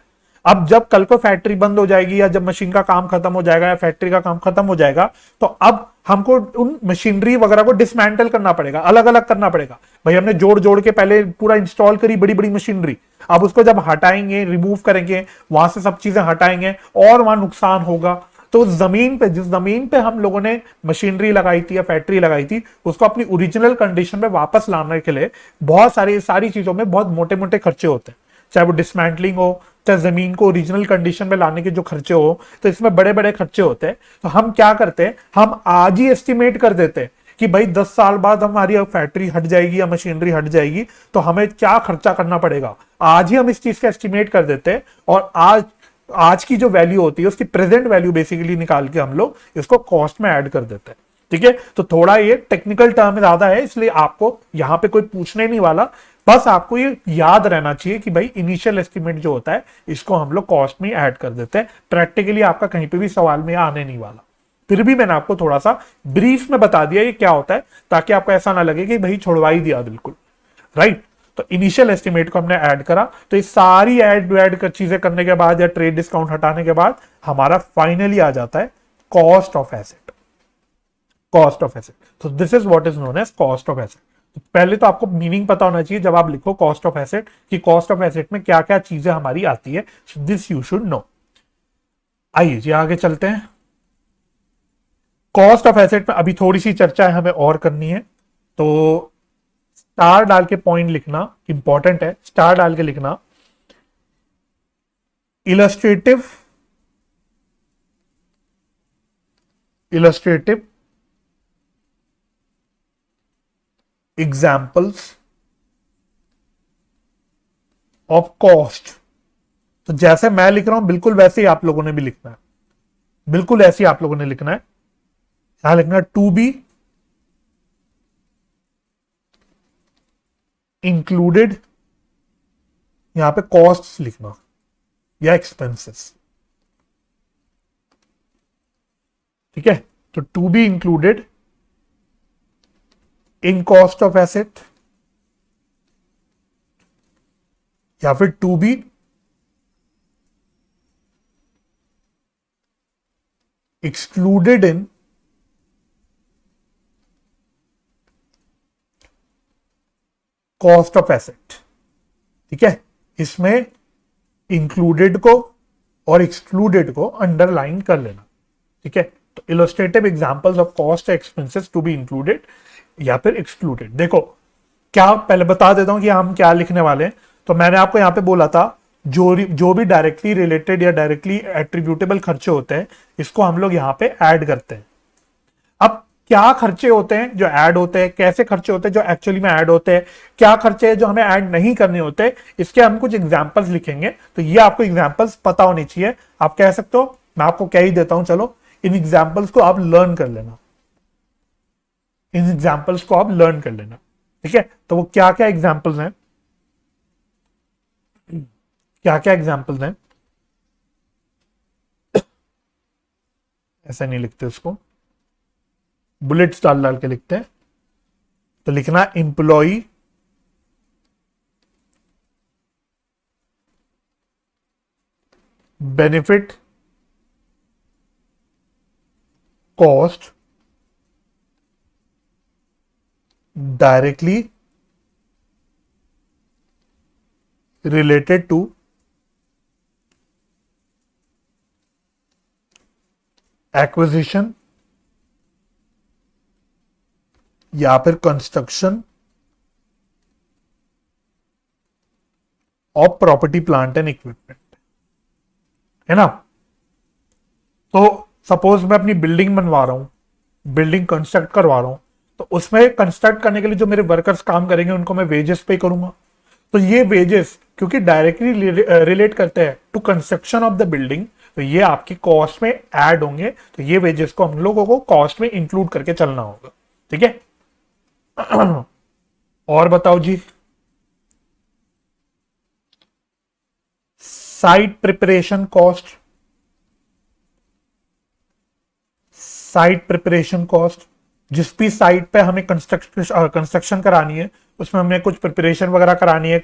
अब जब कल को फैक्ट्री बंद हो जाएगी या जब मशीन का काम खत्म हो जाएगा या फैक्ट्री का काम खत्म हो जाएगा, तो अब हमको उन मशीनरी वगैरह को डिसमेंटल करना पड़ेगा, अलग अलग करना पड़ेगा। भाई हमने जोड़ जोड़ के पहले पूरा इंस्टॉल करी बड़ी बड़ी मशीनरी, अब उसको जब हटाएंगे, रिमूव करेंगे, वहां से सब चीजें हटाएंगे और वहां नुकसान होगा, तो जमीन पे, जिस जमीन पे हम लोगों ने मशीनरी लगाई थी या फैक्ट्री लगाई थी, उसको अपनी ओरिजिनल कंडीशन में वापस लाने के लिए बहुत सारी चीजों में बहुत मोटे मोटे खर्चे होते हैं, चाहे वो डिसमेंटलिंग हो, चाहे जमीन को ओरिजिनल कंडीशन में लाने के जो खर्चे हो, तो इसमें बड़े बड़े खर्चे होते हैं। तो हम क्या करते हैं, हम आज ही एस्टिमेट कर देते हैं कि भाई 10 साल बाद हमारी फैक्ट्री हट जाएगी या मशीनरी हट जाएगी, तो हमें क्या खर्चा करना पड़ेगा, आज ही हम इस चीज का एस्टिमेट कर देते हैं, और आज की जो वैल्यू होती है उसकी प्रेजेंट वैल्यू बेसिकली निकाल के हम लोग इसको कॉस्ट में ऐड कर देते हैं। ठीक है, तो थोड़ा ये टेक्निकल टर्म ज्यादा है, इसलिए आपको यहां पे कोई पूछने नहीं वाला, बस आपको ये याद रहना चाहिए कि भाई इनिशियल एस्टिमेट जो होता है इसको हम लोग कॉस्ट में ऐड कर देते हैं। प्रैक्टिकली आपका कहीं पे भी सवाल में आने नहीं वाला, फिर भी मैंने आपको थोड़ा सा ब्रीफ में बता दिया ये क्या होता है, ताकि आपको ऐसा ना लगे कि भाई छोड़वा ही दिया बिल्कुल, राइट। तो इनिशियल एस्टिमेट को हमने ऐड करा, तो ये सारी ऐड चीजें करने के बाद या ट्रेड डिस्काउंट हटाने के बाद हमारा फाइनली आ जाता है cost of asset. Cost of asset, तो this is what is known as cost of asset. तो पहले तो आपको मीनिंग पता होना चाहिए जब आप लिखो कॉस्ट ऑफ एसेट, कि कॉस्ट ऑफ एसेट में क्या क्या चीजें हमारी आती है, दिस यू शुड नो। आइए जी आगे चलते हैं। कॉस्ट ऑफ एसेट में अभी थोड़ी सी चर्चा हमें और करनी है, तो स्टार डाल के पॉइंट लिखना इंपॉर्टेंट है, स्टार डाल के लिखना इलस्ट्रेटिव एग्जाम्पल्स ऑफ कॉस्ट। तो जैसे मैं लिख रहा हूं बिल्कुल वैसे ही आप लोगों ने भी लिखना है, बिल्कुल ऐसे ही आप लोगों ने लिखना है। यहां लिखना टू बी इंक्लूडेड, यहां पे कॉस्ट लिखना या एक्सपेंसेस। ठीक है, तो to be included in cost of asset या फिर to be excluded in cost of asset. ठीक है, इसमें इंक्लूडेड को और एक्सक्लूडेड को अंडरलाइन कर लेना। ठीक है, तो illustrative examples of cost expenses to be included या फिर एक्सक्लूडेड। देखो क्या, पहले बता देता हूं कि हम क्या लिखने वाले हैं। तो मैंने आपको यहां पे बोला था जो भी डायरेक्टली रिलेटेड या डायरेक्टली एट्रीब्यूटेबल खर्चे होते हैं, इसको हम लोग यहां पे ऐड करते हैं। अब क्या खर्चे होते हैं जो ऐड होते हैं, कैसे खर्चे होते हैं जो एक्चुअली में ऐड होते हैं, क्या खर्चे हैं जो हमें ऐड नहीं करने होते, इसके हम कुछ एग्जांपल्स लिखेंगे। तो ये आपको एग्जांपल्स पता होनी चाहिए। आप कह सकते हो, मैं आपको कह ही देता हूं, चलो इन एग्जांपल्स को आप लर्न कर लेना, इन एग्जांपल्स को आप लर्न कर लेना। ठीक है, तो वो क्या क्या एग्जांपल्स हैं, क्या क्या एग्जांपल्स हैं, ऐसा नहीं लिखते उसको, बुलेट्स डाल डाल के लिखते हैं। तो लिखना employee benefit cost directly related to acquisition या फिर construction of property plant and equipment, है ना। तो सपोज मैं अपनी बिल्डिंग बनवा रहा हूं, बिल्डिंग कंस्ट्रक्ट करवा रहा हूं, तो उसमें कंस्ट्रक्ट करने के लिए जो मेरे वर्कर्स काम करेंगे उनको मैं वेजेस पे करूंगा। तो ये वेजेस क्योंकि डायरेक्टली रिलेट करते हैं to construction of the building, तो ये आपकी कॉस्ट में ऐड होंगे। तो ये वेजेस को हम लोगों को कॉस्ट में इंक्लूड करके चलना होगा। ठीक है, और बताओ जी, site preparation cost, site preparation cost, जिस भी साइट पे हमें कंस्ट्रक्शन करानी है उसमें हमें कुछ प्रिपरेशन वगैरह करानी है,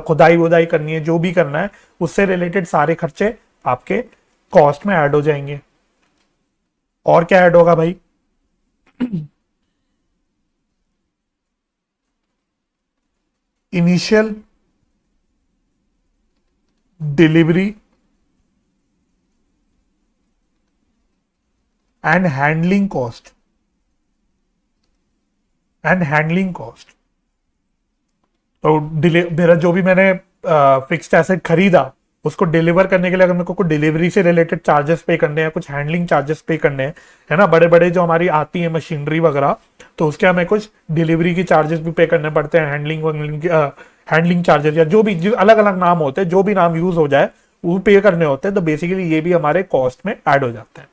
खुदाई वुदाई करनी है, जो भी करना है उससे रिलेटेड सारे खर्चे आपके कॉस्ट में ऐड हो जाएंगे। और क्या ऐड होगा भाई, initial delivery and handling cost, and handling cost. तो मेरा जो भी मैंने फिक्स्ड एसेट खरीदा उसको डिलीवर करने के लिए अगर मेरे को डिलीवरी से रिलेटेड चार्जेस पे करने हैं, कुछ हैंडलिंग चार्जेस पे करने हैं, है ना, बड़े बड़े जो हमारी आती है मशीनरी वगैरह, तो उसके हमें कुछ डिलीवरी की चार्जेस भी पे करने पड़ते हैं, हैंडलिंग चार्जेस या जो भी अलग अलग नाम होते हैं, जो भी नाम यूज हो जाए वो पे करने होते हैं। तो बेसिकली ये भी हमारे कॉस्ट में ऐड हो जाते हैं।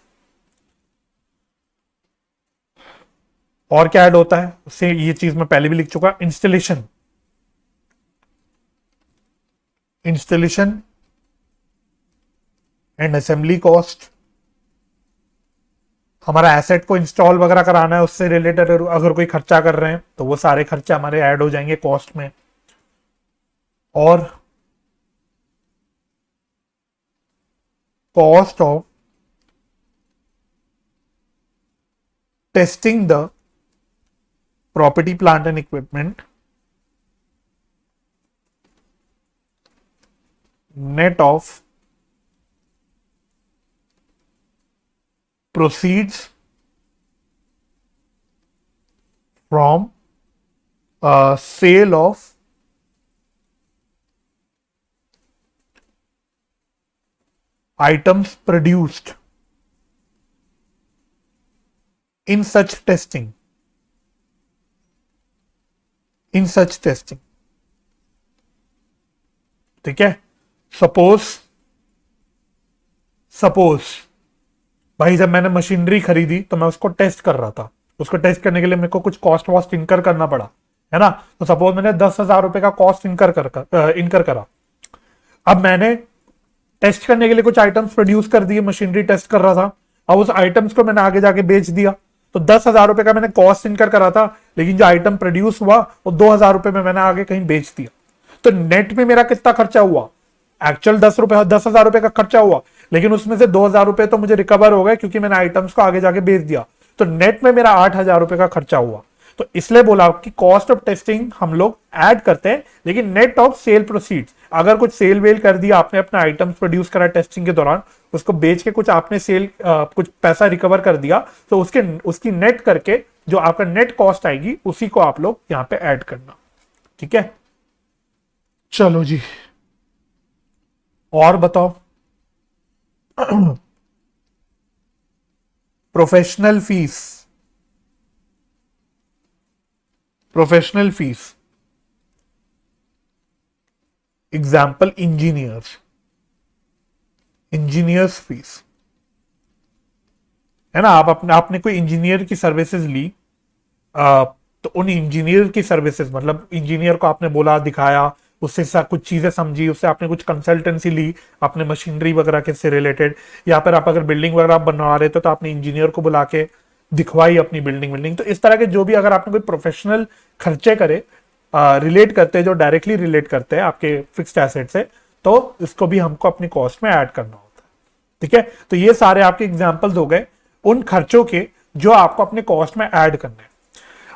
और क्या ऐड होता है उससे, ये चीज मैं पहले भी लिख चुका, installation, installation and assembly cost. हमारा एसेट को इंस्टॉल वगैरह कराना है, उससे रिलेटेड अगर कोई खर्चा कर रहे हैं तो वो सारे खर्चे हमारे ऐड हो जाएंगे कॉस्ट में। और cost of testing the property plant and equipment net of proceeds from sale of items produced in such testing, in such testing। ठीक है, सपोज भाई जब मैंने मशीनरी खरीदी तो मैं उसको टेस्ट कर रहा था, उसको टेस्ट करने के लिए मेरे को कुछ कॉस्ट वॉस्ट इनकर करना पड़ा, है ना। तो सपोज मैंने 10,000 रुपए का कॉस्ट इनकर करा। अब मैंने टेस्ट करने के लिए कुछ आइटम्स प्रोड्यूस कर दिए, मशीनरी टेस्ट कर रहा था, अब उस आइटम्स को मैंने आगे जाके बेच दिया, तो 10,000 रुपए का मैंने कॉस्ट इनकर करा था, लेकिन जो आइटम प्रोड्यूस हुआ वो 2,000 रुपए में मैंने आगे कहीं बेच दिया। तो नेट में मेरा कितना खर्चा हुआ? एक्चुअल 10,000 रुपए का खर्चा हुआ, लेकिन उसमें से 2,000 रुपए तो मुझे रिकवर हो गए क्योंकि मैंने आइटम्स को आगे जाके बेच दिया। तो नेट में मेरा 8,000 रुपए का खर्चा हुआ। तो इसलिए बोला कि कॉस्ट ऑफ टेस्टिंग हम लोग ऐड करते हैं, लेकिन नेट ऑफ सेल प्रोसीड्स, अगर कुछ सेल वेल कर दिया आपने, अपना आइटम्स प्रोड्यूस करा टेस्टिंग के दौरान, उसको बेच के कुछ आपने सेल कुछ पैसा रिकवर कर दिया, तो उसकी नेट करके जो आपका नेट कॉस्ट आएगी उसी को आप लोग यहां पे ऐड करना। ठीक है, चलो जी, और बताओ। Professional fees, professional fees, example engineers fees, है ना। आप अपने आपने कोई इंजीनियर की सर्विसेज ली, तो उन इंजीनियर की सर्विसेज, मतलब इंजीनियर को आपने बोला, दिखाया, उससे कुछ चीजें समझी, उससे आपने कुछ कंसल्टेंसी ली अपने मशीनरी वगैरह के से रिलेटेड, या फिर आप अगर बिल्डिंग वगैरह बनवा रहे थे तो आपने इंजीनियर को बुला के दिखवाई अपनी बिल्डिंग। तो इस तरह के जो भी अगर आपने कोई प्रोफेशनल खर्चे करे, रिलेट करते हैं, जो डायरेक्टली रिलेट करते हैं आपके फिक्स्ड एसेट से, तो इसको भी हमको अपनी कॉस्ट में ऐड करना होता है। ठीक है, तो ये सारे आपके एग्जाम्पल्स हो गए उन खर्चों के जो आपको अपने कॉस्ट में ऐड करने हैं।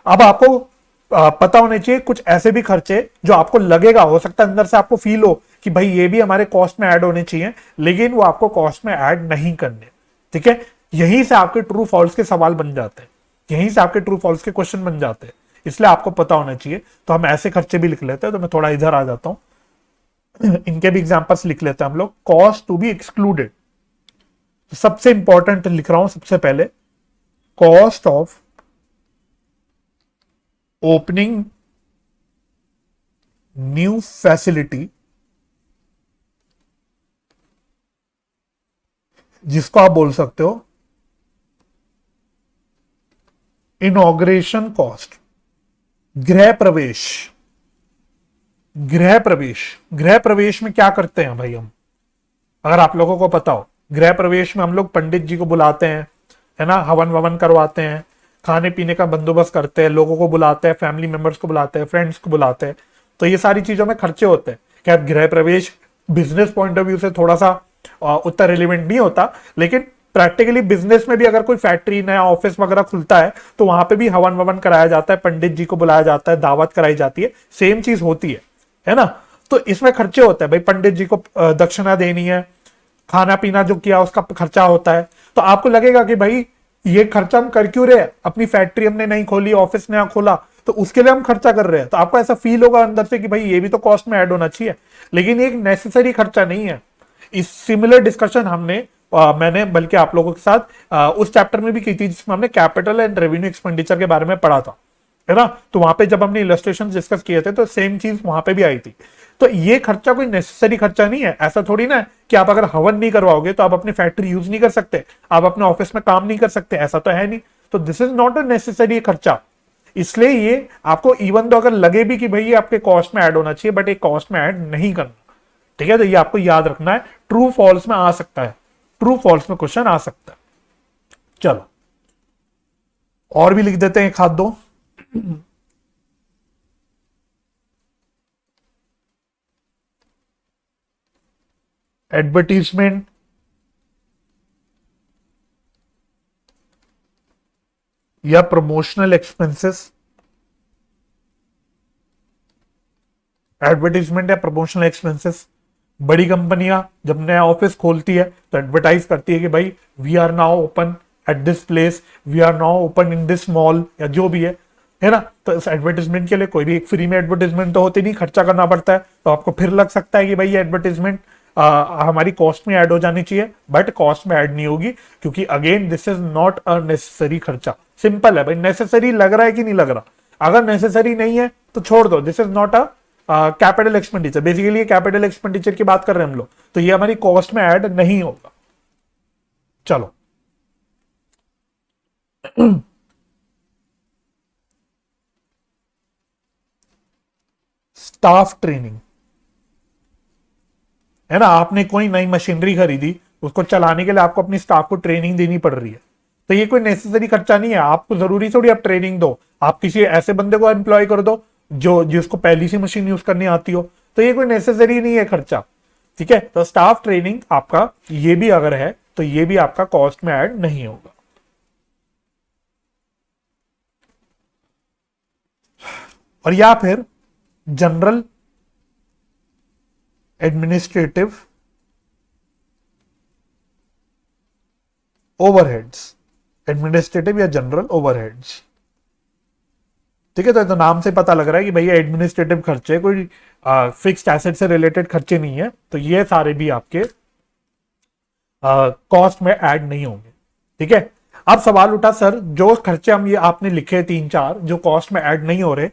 अब आपको पता होने चाहिए कुछ ऐसे भी खर्चे जो आपको लगेगा, हो सकता है अंदर से आपको फील हो कि भाई ये भी हमारे कॉस्ट में ऐड होने चाहिए, लेकिन वो आपको कॉस्ट में ऐड नहीं करने। ठीक है, यहीं से आपके ट्रू फॉल्स के सवाल बन जाते हैं, यहीं से आपके ट्रू फॉल्स के क्वेश्चन बन जाते हैं, इसलिए आपको पता होना चाहिए। तो हम ऐसे खर्चे भी लिख लेते हैं। तो मैं थोड़ा इधर आ जाता हूं, इनके भी एग्जांपल्स लिख लेते हैं हम लोग। कॉस्ट टू बी एक्सक्लूडेड, सबसे इंपॉर्टेंट लिख रहा हूं सबसे पहले, cost of opening new facility, जिसको आप बोल सकते हो इनॉग्रेशन कॉस्ट। गृह प्रवेश, गृह प्रवेश, गृह प्रवेश में क्या करते हैं भाई हम, अगर आप लोगों को पता हो, गृह प्रवेश में हम लोग पंडित जी को बुलाते हैं, है ना, हवन ववन करवाते हैं, खाने पीने का बंदोबस्त करते हैं, लोगों को बुलाते हैं, फैमिली मेंबर्स को बुलाते हैं, फ्रेंड्स को बुलाते हैं। तो ये सारी चीजों में खर्चे होते हैं। क्या गृह प्रवेश बिजनेस पॉइंट ऑफ व्यू से थोड़ा सा उतना रिलेवेंट नहीं होता, लेकिन प्रैक्टिकली बिजनेस में भी अगर कोई फैक्ट्री, नया ऑफिस वगैरह खुलता है तो वहां पे भी हवन ववन कराया जाता है, पंडित जी को बुलाया जाता है, दावत कराई जाती है, सेम चीज होती है ना। तो इसमें खर्चे होते हैं भाई, पंडित जी को दक्षिणा देनी है, खाना पीना जो किया उसका खर्चा होता है। तो आपको लगेगा कि भाई ये खर्चा हम कर क्यों रहे हैं, अपनी फैक्ट्री हमने नहीं खोली, ऑफिस नया खोला, तो उसके लिए हम खर्चा कर रहे हैं। तो आपको ऐसा फील होगा अंदर से कि भाई ये भी तो कॉस्ट में ऐड होना चाहिए, लेकिन ये एक नेसेसरी खर्चा नहीं है। इस सिमिलर डिस्कशन मैंने बल्कि आप लोगों के साथ उस चैप्टर में भी की थी जिसमें हमने कैपिटल एंड रेवेन्यू एक्सपेंडिचर के बारे में पढ़ा था, है ना। तो वहां पे जब हमने इलस्ट्रेशन डिस्कस किए थे तो सेम चीज वहां पे भी आई थी। तो ये खर्चा कोई नेसेसरी खर्चा नहीं है। ऐसा थोड़ी ना है कि आप अगर हवन नहीं करवाओगे तो आप अपनी फैक्ट्री यूज नहीं कर सकते, आप अपने ऑफिस में काम नहीं कर सकते, ऐसा तो है नहीं। तो this is not a necessary खर्चा। इसलिए ये आपको इवन तो अगर लगे भी कि भाई ये आपके कॉस्ट में ऐड होना चाहिए, बट एक कॉस्ट में ऐड नहीं करना। ठीक है, तो ये आपको याद रखना है। ट्रू फॉल्स में आ सकता है, ट्रू फॉल्स में क्वेश्चन आ सकता है। चलो और भी लिख देते हैं, एक हाथ दो। एडवर्टीजमेंट, या प्रमोशनल एक्सपेंसेस। एडवर्टीजमेंट या प्रमोशनल एक्सपेंसेस, बड़ी कंपनियां जब नया ऑफिस खोलती है तो एडवर्टाइज करती है कि भाई we are now open at this place, we are now open in this mall, या जो भी है ना। तो इस एडवर्टीजमेंट के लिए कोई भी एक फ्री में एडवर्टीजमेंट तो होती नहीं, खर्चा करना पड़ता है। तो आपको फिर लग सकता है कि भाई ये एडवर्टीजमेंट हमारी कॉस्ट में ऐड हो जानी चाहिए, बट कॉस्ट में ऐड नहीं होगी, क्योंकि again this is not a necessary खर्चा। सिंपल है भाई, नेसेसरी लग रहा है कि नहीं लग रहा, अगर नेसेसरी नहीं है तो छोड़ दो, this is not a capital expenditure. Basically capital expenditure की बात कर रहे हैं हम लोग, तो ये हमारी कॉस्ट में ऐड नहीं होगा। चलो स्टाफ ट्रेनिंग, है ना। आपने कोई नई मशीनरी खरीदी उसको चलाने के लिए आपको अपनी स्टाफ को ट्रेनिंग देनी पड़ रही है। तो ये कोई नेसेसरी खर्चा नहीं है, आपको जरूरी थोड़ी आप ट्रेनिंग दो, आप किसी ऐसे बंदे को एम्प्लॉय कर दो जो जिसको पहली सी मशीन यूज करनी आती हो। तो ये कोई नेसेसरी नहीं है खर्चा, ठीक है। तो स्टाफ ट्रेनिंग आपका ये भी अगर है तो ये भी आपका कॉस्ट में ऐड नहीं होगा। और या फिर जनरल एडमिनिस्ट्रेटिव ओवरहेड्स, एडमिनिस्ट्रेटिव या जनरल ओवरहेड्स, ठीक है। तो नाम से पता लग रहा है कि भैया एडमिनिस्ट्रेटिव खर्चे, कोई फिक्स्ड एसेट से रिलेटेड खर्चे नहीं है, तो ये सारे भी आपके कॉस्ट में ऐड नहीं होंगे, ठीक है। अब सवाल उठा सर जो खर्चे हम ये आपने लिखे 3-4 जो कॉस्ट में ऐड नहीं हो रहे,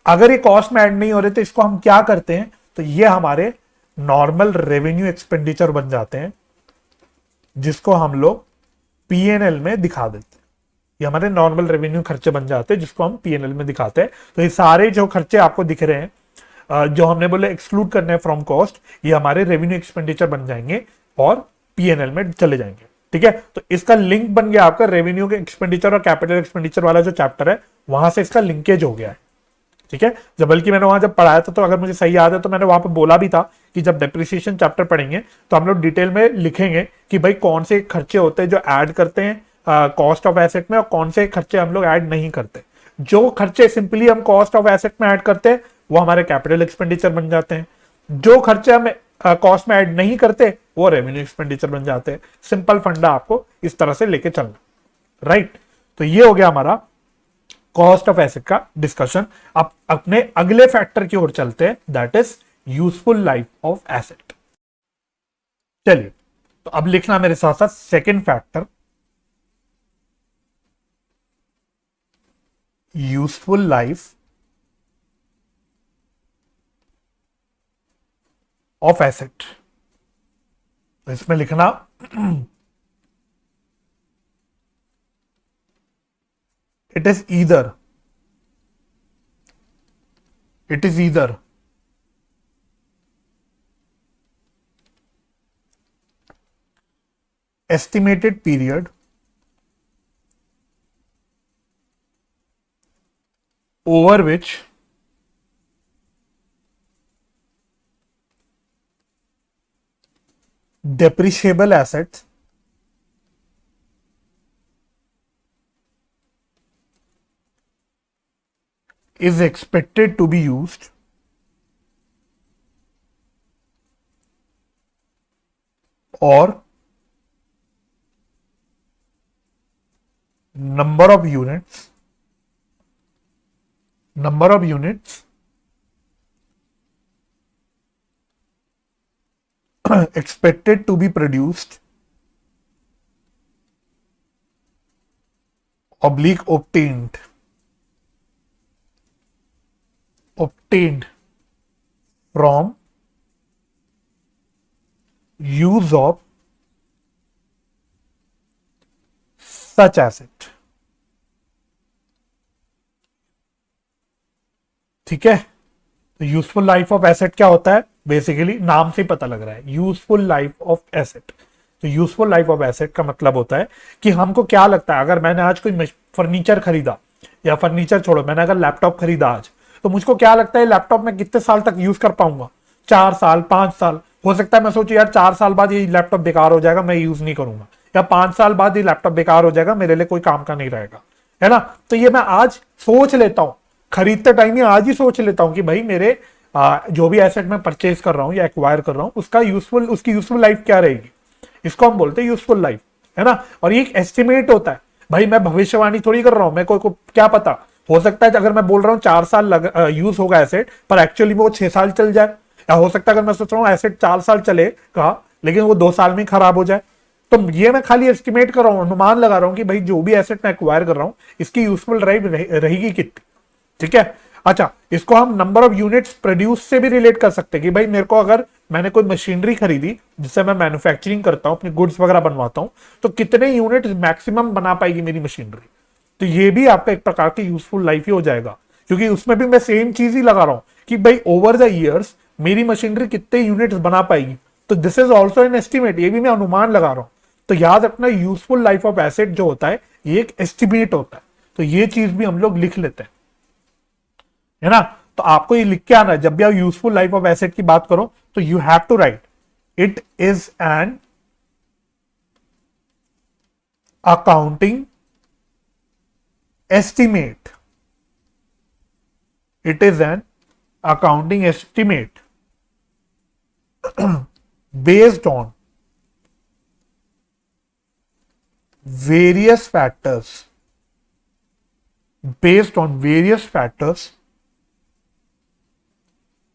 अगर ये कॉस्ट में ऐड नहीं हो रहे तो इसको हम क्या करते हैं, तो ये हमारे नॉर्मल रेवेन्यू एक्सपेंडिचर बन जाते हैं, जिसको हम लोग पीएनएल में दिखा देते हैं। ये हमारे नॉर्मल रेवेन्यू खर्चे बन जाते हैं जिसको हम पीएनएल में दिखाते हैं। तो ये सारे जो खर्चे आपको दिख रहे हैं जो हमने बोले एक्सक्लूड करने हैं फ्रॉम कॉस्ट, ये हमारे रेवेन्यू एक्सपेंडिचर बन जाएंगे और पीएनएल में चले जाएंगे, ठीक है। तो इसका लिंक बन गया आपका रेवेन्यू के एक्सपेंडिचर और कैपिटल एक्सपेंडिचर वाला जो चैप्टर है, वहां से इसका लिंकेज हो गया है, ठीक है। जब बल्कि मैंने वहां जब पढ़ाया था, तो अगर मुझे सही याद है तो मैंने वहां पे बोला भी था कि जब डेप्रिसिएशन चैप्टर पढ़ेंगे तो हम लोग डिटेल में लिखेंगे कि भाई कौन से खर्चे होते हैं जो ऐड करते हैं कॉस्ट ऑफ एसेट में और कौन से खर्चे हम लोग ऐड नहीं करते। जो खर्चे सिंपली हम कॉस्ट ऑफ एसेट में ऐड करते हैं वो हमारे कैपिटल एक्सपेंडिचर बन जाते हैं, जो खर्चे हम कॉस्ट में ऐड नहीं करते वो रेवेन्यू एक्सपेंडिचर बन जाते हैं। सिंपल फंडा आपको इस तरह से लेके चलना, राइट। तो ये हो गया हमारा कॉस्ट ऑफ एसेट का डिस्कशन। अब अपने अगले फैक्टर की ओर चलते हैं, that is useful life of asset. चलिए, तो अब लिखना मेरे साथ साथ second factor, useful life of asset. तो इसमें लिखना it is either estimated period over which depreciable assets is expected to be used or number of units expected to be produced oblique obtained from use of such asset, ठीक है। तो useful life of asset क्या होता है, basically नाम से पता लग रहा है, यूजफुल लाइफ ऑफ एसेट। तो यूजफुल लाइफ ऑफ एसेट का मतलब होता है कि हमको क्या लगता है, अगर मैंने आज कोई फर्नीचर खरीदा, या फर्नीचर छोड़ो, मैंने अगर लैपटॉप खरीदा आज, तो मुझको क्या लगता है लैपटॉप में कितने साल तक यूज कर पाऊंगा, 4 साल 5 साल। हो सकता है मैं सोचूं यार 4 साल बाद ये लैपटॉप बेकार हो जाएगा, मैं यूज नहीं करूंगा, या 5 साल बाद ये लैपटॉप बेकार हो जाएगा, मेरे लिए कोई काम का नहीं रहेगा, है ना। तो ये मैं आज सोच लेता हूं, खरीदते टाइम ही आज ही सोच लेता हूं कि भाई मेरे जो भी एसेट मैं परचेज कर रहा हूं या एक्वायर कर रहा हूं उसकी यूजफुल लाइफ क्या रहेगी, इसको हम बोलते हैं यूजफुल लाइफ, है ना। और ये एक एस्टिमेट होता है, भाई मैं भविष्यवाणी थोड़ी कर रहा हूं, मैं को क्या पता, हो सकता है अगर मैं बोल रहा हूँ 4 साल यूज होगा एसेट, पर एक्चुअली वो 6 साल चल जाए, या हो सकता है अगर मैं सोच रहा हूँ एसेट 4 साल चलेगा लेकिन वो 2 साल में खराब हो जाए। तो ये मैं खाली एस्टिमेट कर रहा हूँ, अनुमान लगा रहा हूँ कि भाई जो भी एसेट मैं एक्वायर कर रहा हूँ इसकी यूजफुल लाइफ रहेगी कितनी, ठीक है। अच्छा, इसको हम नंबर ऑफ यूनिट्स प्रोड्यूस से भी रिलेट कर सकते हैं कि भाई मेरे को अगर मैंने कोई मशीनरी खरीदी जिससे मैं मैन्युफैक्चरिंग करता हूँ, अपने गुड्स वगैरह बनवाता हूँ, तो कितने यूनिट मैक्सिमम बना पाएगी मेरी मशीनरी। तो ये भी आपका एक प्रकार की यूजफुल लाइफ ही हो जाएगा, क्योंकि उसमें भी मैं सेम चीज ही लगा रहा हूं कि भाई ओवर द ईयर्स मेरी मशीनरी कितने यूनिट्स बना पाएगी। तो this is also an estimate, ये भी मैं अनुमान लगा रहा हूं। तो याद रखना यूजफुल लाइफ ऑफ एसेट जो होता है ये एक एस्टिमेट होता है, तो ये चीज भी हम लोग लिख लेते हैं, है ना। तो आपको ये लिख के आना है जब भी आप यूजफुल लाइफ ऑफ एसेट की बात करो, तो you have to write it is an accounting estimate. It is an accounting estimate based on various factors,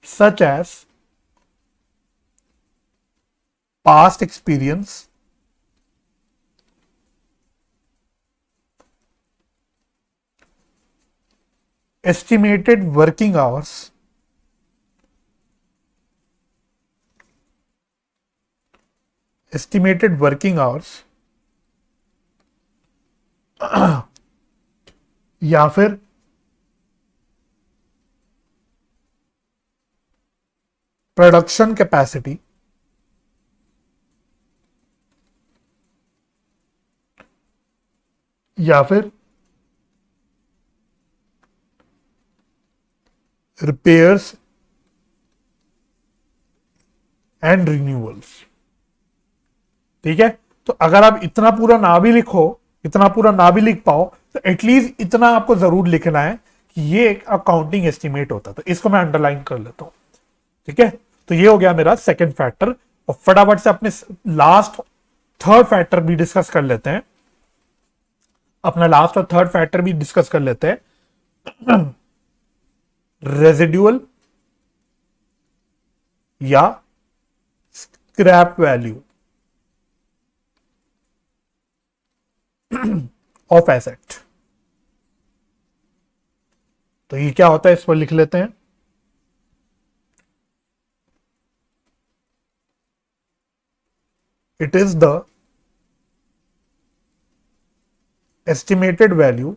such as past experience, estimated working hours, या फिर प्रोडक्शन कैपेसिटी, या फिर repairs and renewals. ठीक है, तो अगर आप इतना पूरा ना भी लिख पाओ, तो एटलीस्ट इतना आपको जरूर लिखना है कि ये एक अकाउंटिंग एस्टिमेट होता है। तो इसको मैं अंडरलाइन कर लेता हूं। ठीक है, तो ये हो गया मेरा सेकंड फैक्टर। और फटाफट से अपने लास्ट थर्ड फैक्टर भी डिस्कस कर लेते हैं। रेजिडुअल या स्क्रैप वैल्यू ऑफ एसेट। तो ये क्या होता है, इस पर लिख लेते हैं। It is the estimated value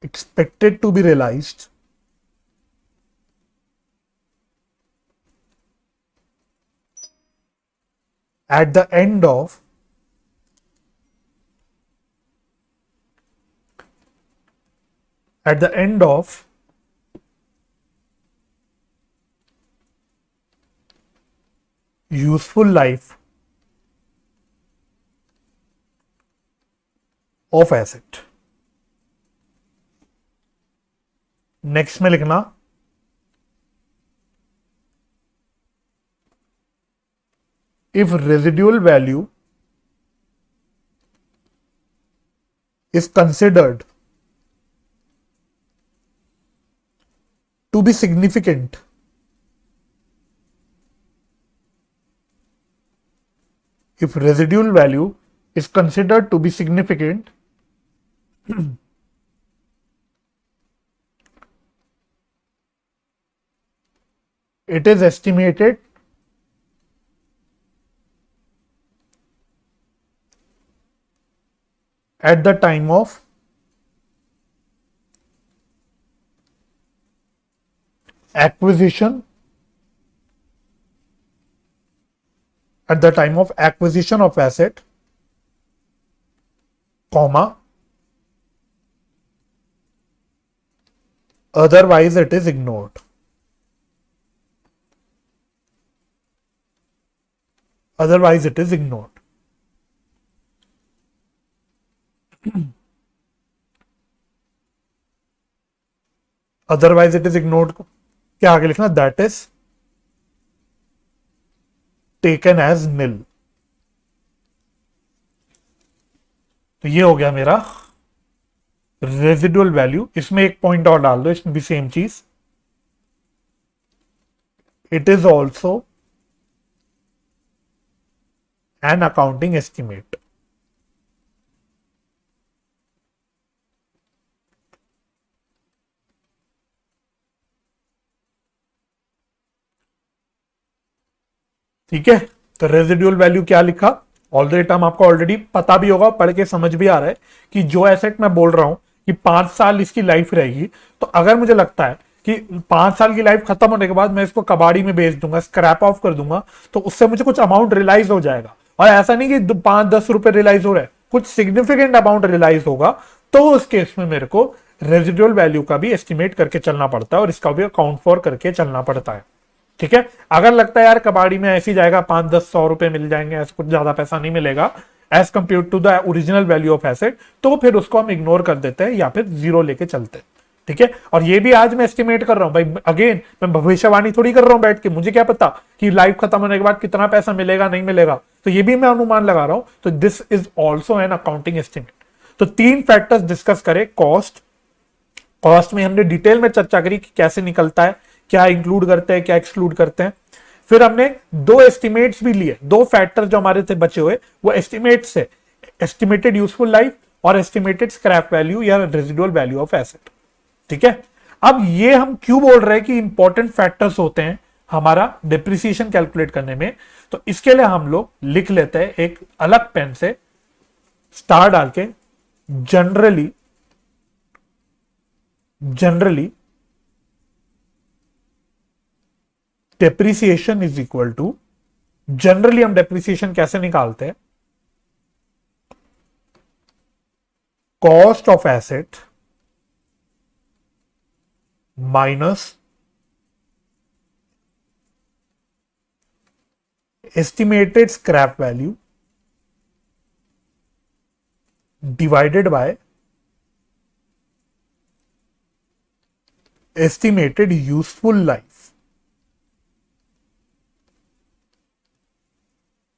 expected to be realized at the end of useful life of asset. Next में लिखना if residual value is considered to be significant if residual value is considered to be significant, it is estimated at the time of acquisition of asset, comma, otherwise it is ignored. Otherwise it is ignored. Otherwise it is ignored को क्या आगे लिखना, that is taken as nil। तो ये हो गया मेरा residual value. इसमें एक पॉइंट और डाल दो, इसमें भी सेम चीज, it is also an accounting estimate. ठीक है, तो रेजिडुअल वैल्यू क्या लिखा, ऑलरेडी टर्म आपको ऑलरेडी पता भी होगा, पढ़ के समझ भी आ रहा है कि जो एसेट मैं बोल रहा हूं कि 5 साल इसकी लाइफ रहेगी, तो अगर मुझे लगता है कि 5 साल की लाइफ खत्म होने के बाद मैं इसको कबाड़ी में बेच दूंगा, स्क्रैप ऑफ कर दूंगा, तो उससे मुझे कुछ अमाउंट रियलाइज हो जाएगा। और ऐसा नहीं कि 5-10 रुपए रियलाइज हो रहा है, कुछ सिग्निफिकेंट अमाउंट रियलाइज होगा, तो उस केस में मेरे को रेजिडुअल वैल्यू का भी एस्टिमेट करके चलना पड़ता है और इसका भी अकाउंट फॉर करके चलना पड़ता है। ठीक है, अगर लगता है यार कबाड़ी में ऐसी जाएगा 5-10-100 रुपए मिल जाएंगे, ऐसा कुछ ज्यादा पैसा नहीं मिलेगा as compare to the original value of asset, तो फिर उसको हम इग्नोर कर देते हैं या फिर जीरो लेके चलते हैं। ठीक है, और ये भी आज मैं एस्टिमेट कर रहा हूं भाई, अगेन मैं भविष्यवाणी थोड़ी कर रहा हूं बैठ के, मुझे क्या पता कि लाइफ खत्म होने के बाद कितना पैसा मिलेगा नहीं मिलेगा, तो ये भी मैं अनुमान लगा रहा हूं। तो this is also an accounting estimate. तो 3 फैक्टर्स डिस्कस करें। कॉस्ट, कॉस्ट में हमने डिटेल में चर्चा करी कि कैसे निकलता है, क्या इंक्लूड करते हैं क्या एक्सक्लूड करते हैं। फिर हमने 2 एस्टिमेट्स भी लिए, 2 फैक्टर जो हमारे थे बचे हुए वो एस्टिमेट्स है, एस्टिमेटेड यूजफुल लाइफ और एस्टिमेटेड स्क्रैप वैल्यू या रेजिडुअल वैल्यू ऑफ एसेट। ठीक है, अब ये हम क्यों बोल रहे हैं कि इंपॉर्टेंट फैक्टर्स होते हैं हमारा डिप्रिसिएशन कैलकुलेट करने में, तो इसके लिए हम लोग लिख लेते हैं एक अलग पेन से स्टार डाल के, generally depreciation is equal to, generally हम डेप्रिसिएशन कैसे निकालते हैं, cost of asset minus estimated scrap value divided by estimated useful life.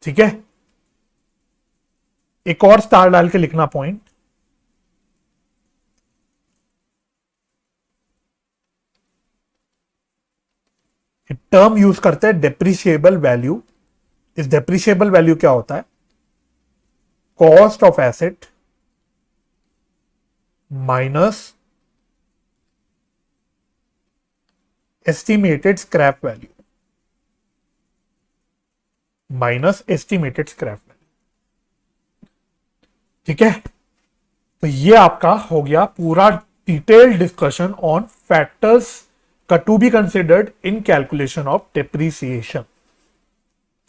ठीक है, एक और स्टार डाल के लिखना पॉइंट, टर्म यूज करते हैं डेप्रिशिएबल वैल्यू। इस डेप्रिशिएबल वैल्यू क्या होता है, cost of asset minus estimated scrap value, minus estimated scrap value. ठीक है, तो ये आपका हो गया पूरा डिटेल्ड डिस्कशन ऑन फैक्टर्स का to be considered in calculation of depreciation.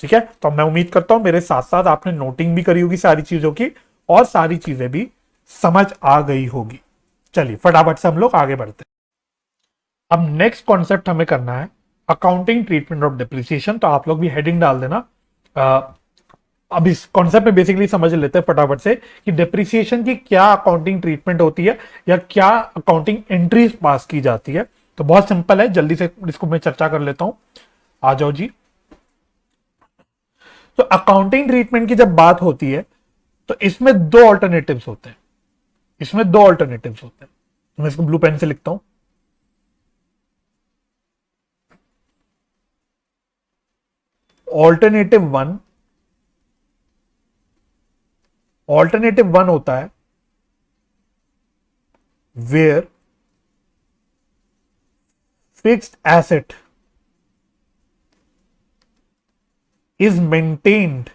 ठीक है, तो मैं उम्मीद करता हूं मेरे साथ साथ आपने नोटिंग भी करी होगी सारी चीजों की और सारी चीजें भी समझ आ गई होगी। चलिए फटाफट से हम लोग आगे बढ़ते हैं। अब नेक्स्ट कॉन्सेप्ट हमें करना है अकाउंटिंग ट्रीटमेंट ऑफ डेप्रिसिएशन। तो आप लोग भी हेडिंग डाल देना। अब इस कॉन्सेप्ट में बेसिकली समझ लेते हैं फटाफट से कि डेप्रिसिएशन की क्या अकाउंटिंग ट्रीटमेंट होती है या क्या अकाउंटिंग एंट्रीज पास की जाती है। तो बहुत सिंपल है, जल्दी से इसको मैं चर्चा कर लेता हूं। आ जाओ जी। तो अकाउंटिंग ट्रीटमेंट की जब बात होती है तो इसमें 2 ऑल्टरनेटिव्स होते हैं, इसमें 2 ऑल्टरनेटिव्स होते हैं। मैं इसको ब्लू पेन से लिखता हूं। ऑल्टरनेटिव 1 होता है where fixed asset is maintained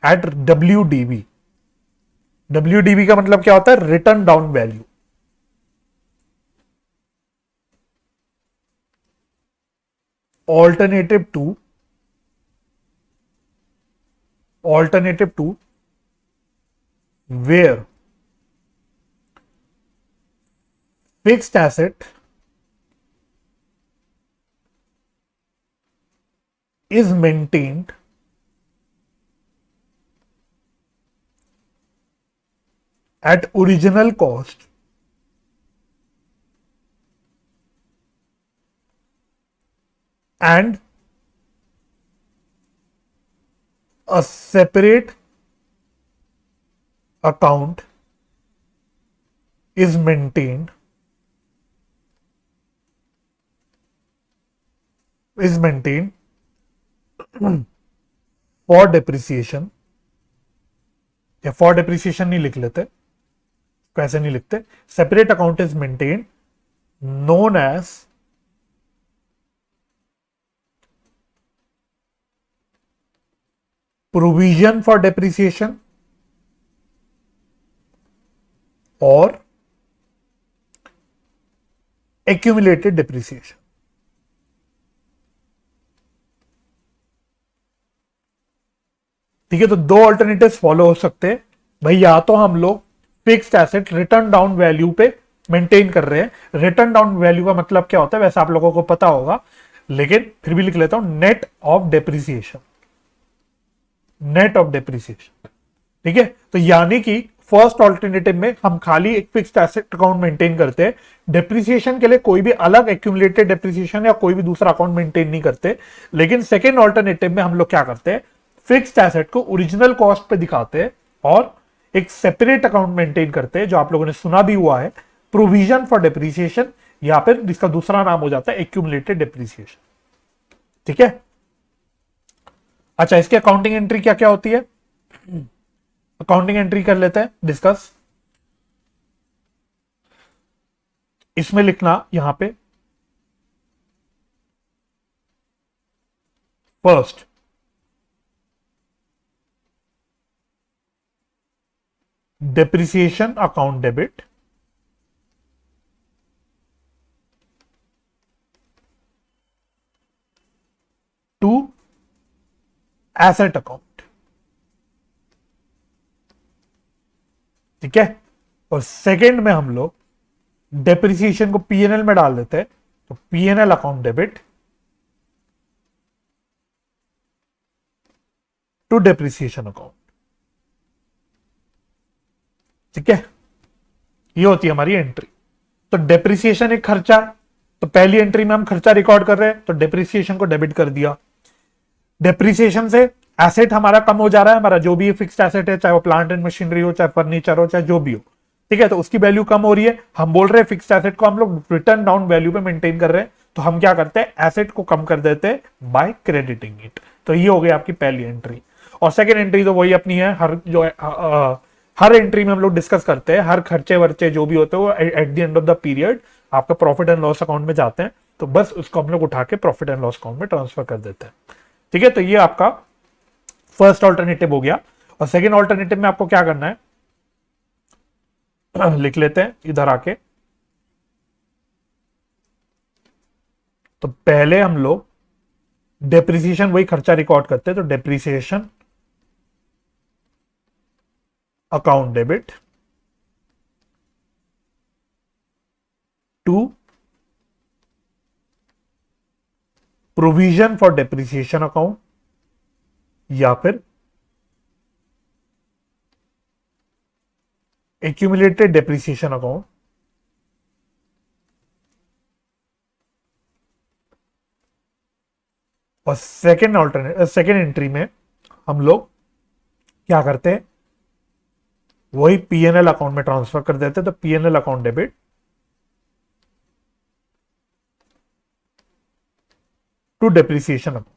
at WDV। WDV का मतलब क्या होता है, written down value. Alternative two where fixed asset is maintained at original cost and a separate account is maintained for depreciation, या फॉर डेप्रिसिएशन नहीं लिख लेते, कैसे नहीं लिखते, separate account is maintain known as provision for depreciation और accumulated depreciation. ठीक है, तो दो ऑल्टरनेटिव्स फॉलो हो सकते हैं भाई। या तो हम लोग fixed asset return down value पे मेंटेन कर रहे हैं। रिटर्न डाउन वैल्यू का मतलब क्या होता है वैसे आप लोगों को पता होगा, लेकिन फिर भी लिख लेता हूं, net of depreciation. Net of depreciation. ठीक है, तो यानी कि फर्स्ट ऑल्टरनेटिव में हम खाली एक फिक्स्ड एसेट अकाउंट मेंटेन करते हैं, डेप्रिसिएशन के लिए कोई भी अलग एक्यूमुलेटेड डेप्रिसिएशन या कोई भी दूसरा अकाउंट मेंटेन नहीं करते। लेकिन सेकेंड ऑल्टरनेटिव में हम लोग क्या करते हैं, फिक्स्ड एसेट को ओरिजिनल कॉस्ट पे दिखाते हैं और एक सेपरेट अकाउंट मेंटेन करते हैं, जो आप लोगों ने सुना भी हुआ है, प्रोविजन फॉर डेप्रिसिएशन, या फिर जिसका दूसरा नाम हो जाता है एक्यूमुलेटेड डेप्रिसिएशन। ठीक है, अच्छा इसकी अकाउंटिंग एंट्री क्या क्या होती है, अकाउंटिंग एंट्री कर लेते हैं डिस्कस। इसमें लिखना यहां पे first depreciation account debit, to asset account. ठीक है, और सेकेंड में हम लोग डेप्रिसिएशन को पीएनएल में डाल देते हैं, तो PNL account debit to depreciation account. ठीक है, ये होती है हमारी एंट्री। तो डेप्रिसिएशन एक खर्चा है, तो पहली एंट्री में हम खर्चा रिकॉर्ड कर रहे हैं, तो डेप्रिसिएशन को डेबिट कर दिया। डेप्रिसिएशन से एसेट हमारा कम हो जा रहा है, हमारा जो भी फिक्स्ड एसेट है, चाहे वो प्लांट एंड मशीनरी हो, चाहे फर्नीचर हो, चाहे जो भी हो। ठीक है, तो उसकी वैल्यू कम हो रही है। हम बोल रहे हैं फिक्स्ड एसेट को हम लोग रिटर्न डाउन वैल्यू पे मेंटेन कर रहे हैं, तो हम क्या करते हैं, एसेट को कम कर देते हैं बाय क्रेडिटिंग इट। तो ये हो गई आपकी पहली एंट्री। और सेकेंड एंट्री तो वही अपनी है, हर एंट्री में हम लोग डिस्कस करते हैं, हर खर्चे वर्चे जो भी होते हैं वो eight the end of the period आपका प्रॉफिट एंड लॉस अकाउंट में जाते हैं, तो बस उसको हम लोग उठा के प्रॉफिट एंड लॉस अकाउंट में ट्रांसफर कर देते हैं। ठीक है, तो ये आपका फर्स्ट ऑल्टरनेटिव हो गया। और सेकेंड ऑल्टरनेटिव में आपको क्या करना है, लिख लेते हैं इधर आके। तो पहले हम लोग डेप्रिसिएशन वही खर्चा रिकॉर्ड करते हैं, तो depreciation account debit to provision for depreciation account, या फिर एक्यूमुलेटेड डेप्रिसिएशन अकाउंट। और सेकेंड एंट्री में हम लोग क्या करते हैं, वही पीएनएल अकाउंट में ट्रांसफर कर देते हैं, तो PNL account debit to depreciation account.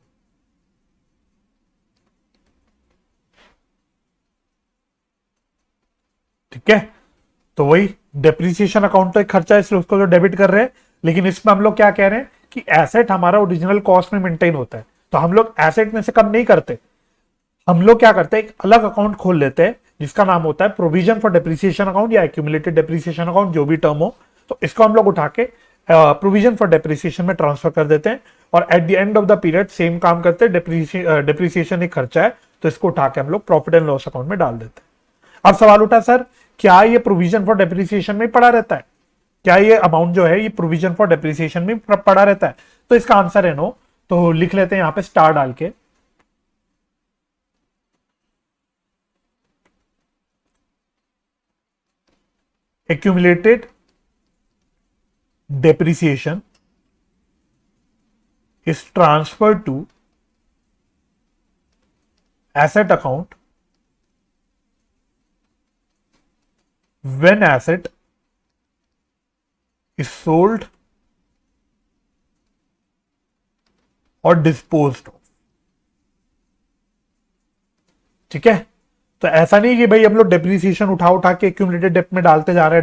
ठीक है, तो वही डेप्रिसिएशन अकाउंट तो एक खर्चा है, इसलिए उसको तो डेबिट कर रहे हैं। लेकिन इसमें हम लोग क्या कह रहे हैं कि एसेट हमारा ओरिजिनल कॉस्ट में मेंटेन होता है, तो हम लोग एसेट में से कम नहीं करते। हम लोग क्या करते हैं, एक अलग अकाउंट खोल लेते हैं जिसका नाम होता है प्रोविजन फॉर डेप्रिसिएशन अकाउंट या एक्यूमुलेटेड डेप्रिसिएशन अकाउंट, जो भी टर्म हो। तो इसको हम लोग उठा के प्रोविजन फॉर डेप्रिसिएशन में ट्रांसफर कर देते हैं, और eight the end of the period same काम करते हैं। डेप्रिसिएशन एक खर्चा है, तो इसको उठा के हम लोग प्रॉफिट एंड लॉस अकाउंट में डाल देते हैं। अब सवाल उठा, सर क्या ये प्रोविजन फॉर डेप्रिसिएशन में पड़ा रहता है, क्या ये अमाउंट जो है ये प्रोविजन फॉर डेप्रिसिएशन में पड़ा रहता है? तो इसका आंसर है नो। तो लिख लेते हैं यहां पे स्टार डाल के, accumulated depreciation is transferred to asset account when asset is sold or disposed of। ठीक है, तो ऐसा नहीं कि भाई हम लोग डेप्रिसिएशन उठा उठा के एक्यूमुलेटेड डेप्ट में डालते जा रहे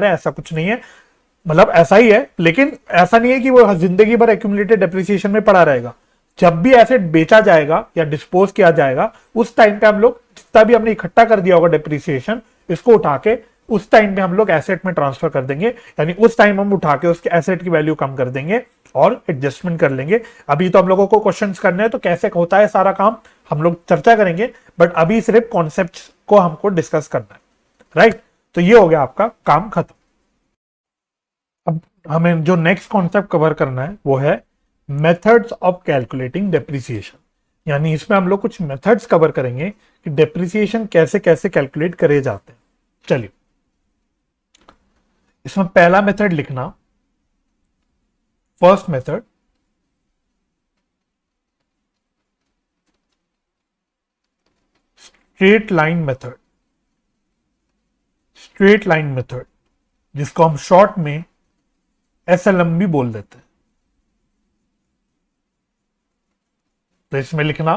हैं, ऐसा कुछ नहीं है। मतलब ऐसा ही है, लेकिन ऐसा नहीं है कि वो जिंदगी भर एक्यूमुलेटेड डेप्रिसिएशन में पड़ा रहेगा। जब भी एसेट बेचा जाएगा या डिस्पोज किया जाएगा, उस टाइम पे हम लोग जितना भी हमने इकट्ठा कर दिया होगा डेप्रिसिएशन, इसको उठा के उस टाइम पे हम लोग एसेट में ट्रांसफर कर देंगे, यानी उस टाइम हम उठा के उसके एसेट की वैल्यू कम कर देंगे और एडजस्टमेंट कर लेंगे। अभी तो हम लोगों को क्वेश्चंस करने हैं, तो कैसे होता है सारा काम हम लोग चर्चा करेंगे, बट अभी सिर्फ कॉन्सेप्ट को हमको डिस्कस करना है, राइट। तो ये हो गया आपका काम खत्म। अब हमें जो नेक्स्ट कॉन्सेप्ट कवर करना है वो है मेथड्स ऑफ कैलकुलेटिंग डेप्रिसिएशन, यानी इसमें हम लोग कुछ मेथड्स कवर करेंगे कि डेप्रिसिएशन कैसे कैसे कैलकुलेट करे जाते हैं। चलिए, इसमें पहला मेथड लिखना, first method, straight line method. Straight line method जिसको हम शॉर्ट में एसएलएम भी बोल देते हैं। तो इसमें लिखना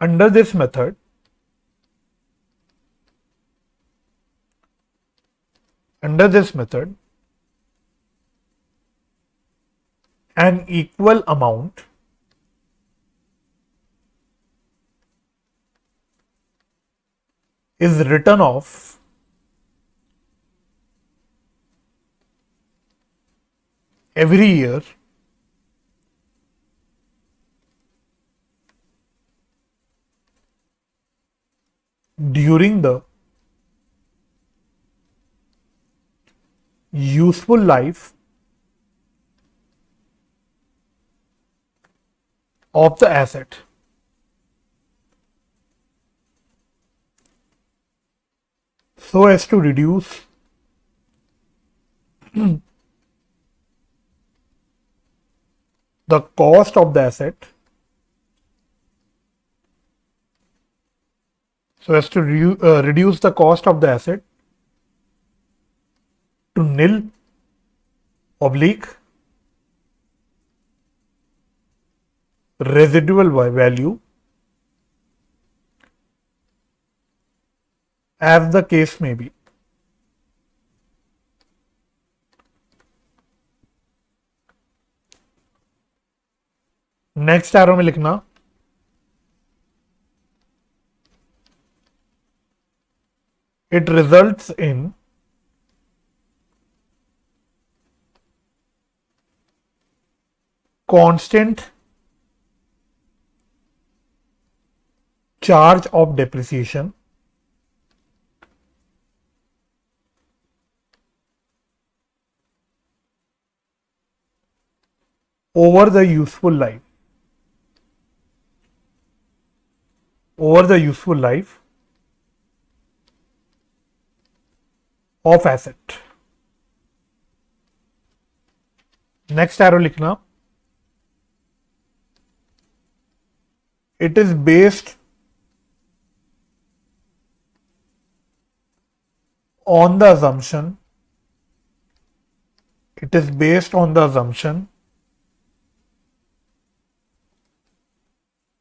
under this method an equal amount is written off every year during the useful life of the asset, so as to reduce the cost of the asset, reduce the cost of the asset to nil oblique residual value as the case may be. Next arrow में लिखना it results in constant charge of depreciation over the useful life of asset. Next arrow लिखना it is based on the assumption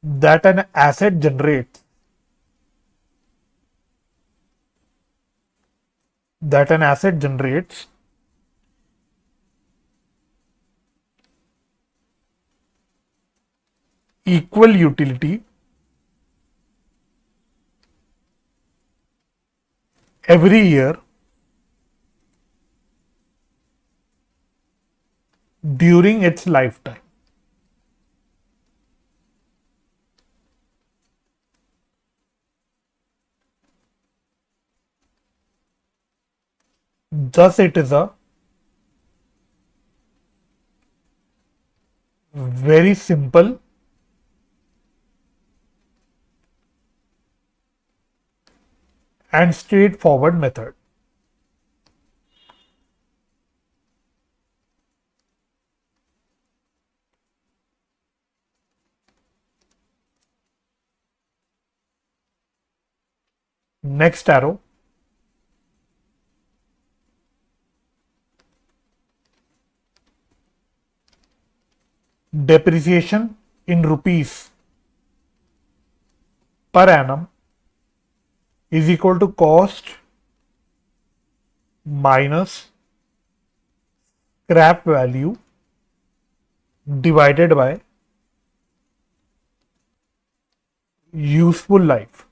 that an asset generates equal utility every year during its lifetime. Thus, it is a very simple and straightforward method. Next arrow, depreciation in rupees per annum is equal to cost minus scrap value divided by useful life,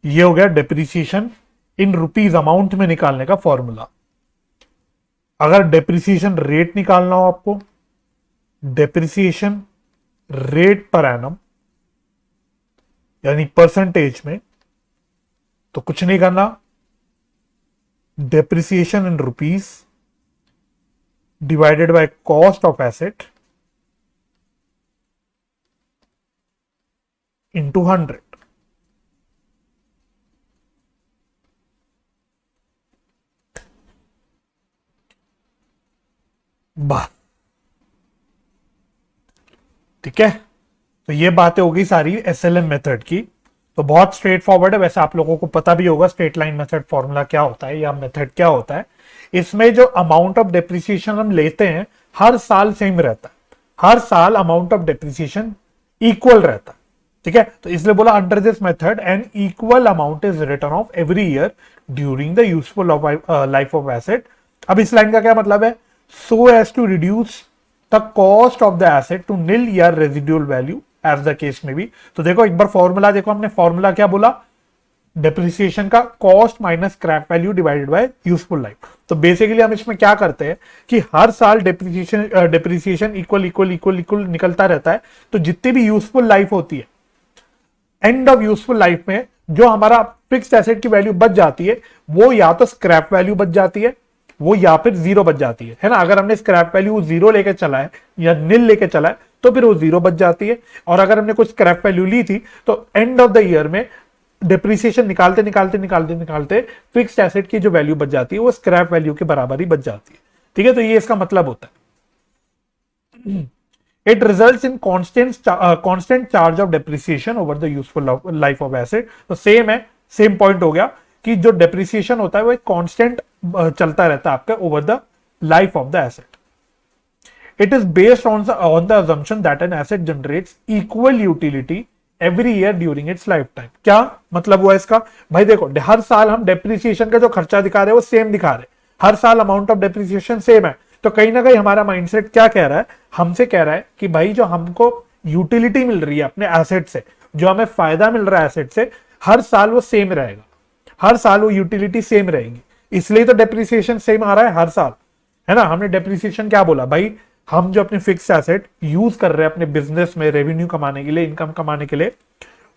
ये हो गया depreciation in rupees amount में निकालने का formula. अगर depreciation rate निकालना हो आपको, डेप्रिसिएशन रेट पर एनम यानी परसेंटेज में, तो कुछ नहीं करना, depreciation in rupees divided by cost of asset into 100। बस ठीक है, तो ये बातें हो गई सारी एसएलएम मेथड की। तो बहुत स्ट्रेट फॉरवर्ड है, वैसे आप लोगों को पता भी होगा स्ट्रेट लाइन मेथड फॉर्मूला क्या होता है या मेथड क्या होता है। इसमें जो अमाउंट ऑफ डेप्रिसिएशन हम लेते हैं हर साल सेम रहता है, हर साल अमाउंट ऑफ डेप्रिसिएशन इक्वल रहता है, ठीक है। तो इसलिए बोला under this method an equal amount is written off every year during the useful life of asset. अब इस लाइन का क्या मतलब है, so as to reduce the cost of the asset to nil या residual value as the case में भी। तो देखो एक बार फॉर्मूला देखो, हमने फॉर्मूला क्या बोला, डेप्रिसिएशन का cost minus scrap value divided bye useful life. तो बेसिकली हम इसमें क्या करते हैं कि हर साल depreciation equal equal equal equal निकलता रहता है। तो जितनी भी यूजफुल लाइफ होती है, एंड ऑफ यूजफुल लाइफ में जो हमारा फिक्स्ड एसेट की वैल्यू बच जाती है वो या तो स्क्रैप वैल्यू बच जाती है, वो या फिर जीरो बच जाती है ना। अगर हमने स्क्रैप वैल्यू जीरो लेके चला है या निल लेके चला है तो फिर वो जीरो बच जाती है, और अगर हमने कुछ स्क्रैप वैल्यू ली थी तो एंड ऑफ द ईयर में डिप्रिसिएशन निकालते निकालते निकालते निकालते फिक्स्ड एसेट की जो वैल्यू बच जाती है वो स्क्रैप वैल्यू के बराबर ही बच जाती है, ठीक है। तो ये इसका मतलब होता है। It results in constant charge of depreciation over the useful life of asset. तो सेम है, सेम पॉइंट हो गया कि जो डेप्रिसिएशन होता है वो एक कांस्टेंट चलता रहता है आपका over the life of the asset. It is based on the assumption that an asset generates equal utility every year during its life time. क्या मतलब हुआ इसका, भाई देखो हर साल हम डेप्रिसिएशन का जो खर्चा दिखा रहे हैं वो सेम दिखा रहे हैं, हर साल अमाउंट ऑफ डेप्रिसिएशन सेम है। तो कहीं ना कहीं हमारा माइंडसेट क्या कह रहा है, हमसे कह रहा है कि भाई जो हमको यूटिलिटी मिल रही है अपने एसेट से, जो हमें फायदा मिल रहा है एसेट से, हर साल वो सेम रहेगा, हर साल वो यूटिलिटी सेम रहेगी, इसलिए तो डेप्रिसिएशन सेम आ रहा है हर साल, है ना। हमने डेप्रिसिएशन क्या बोला, भाई हम जो अपने फिक्स एसेट यूज कर रहे हैं अपने बिजनेस में रेवेन्यू कमाने के लिए, इनकम कमाने के लिए,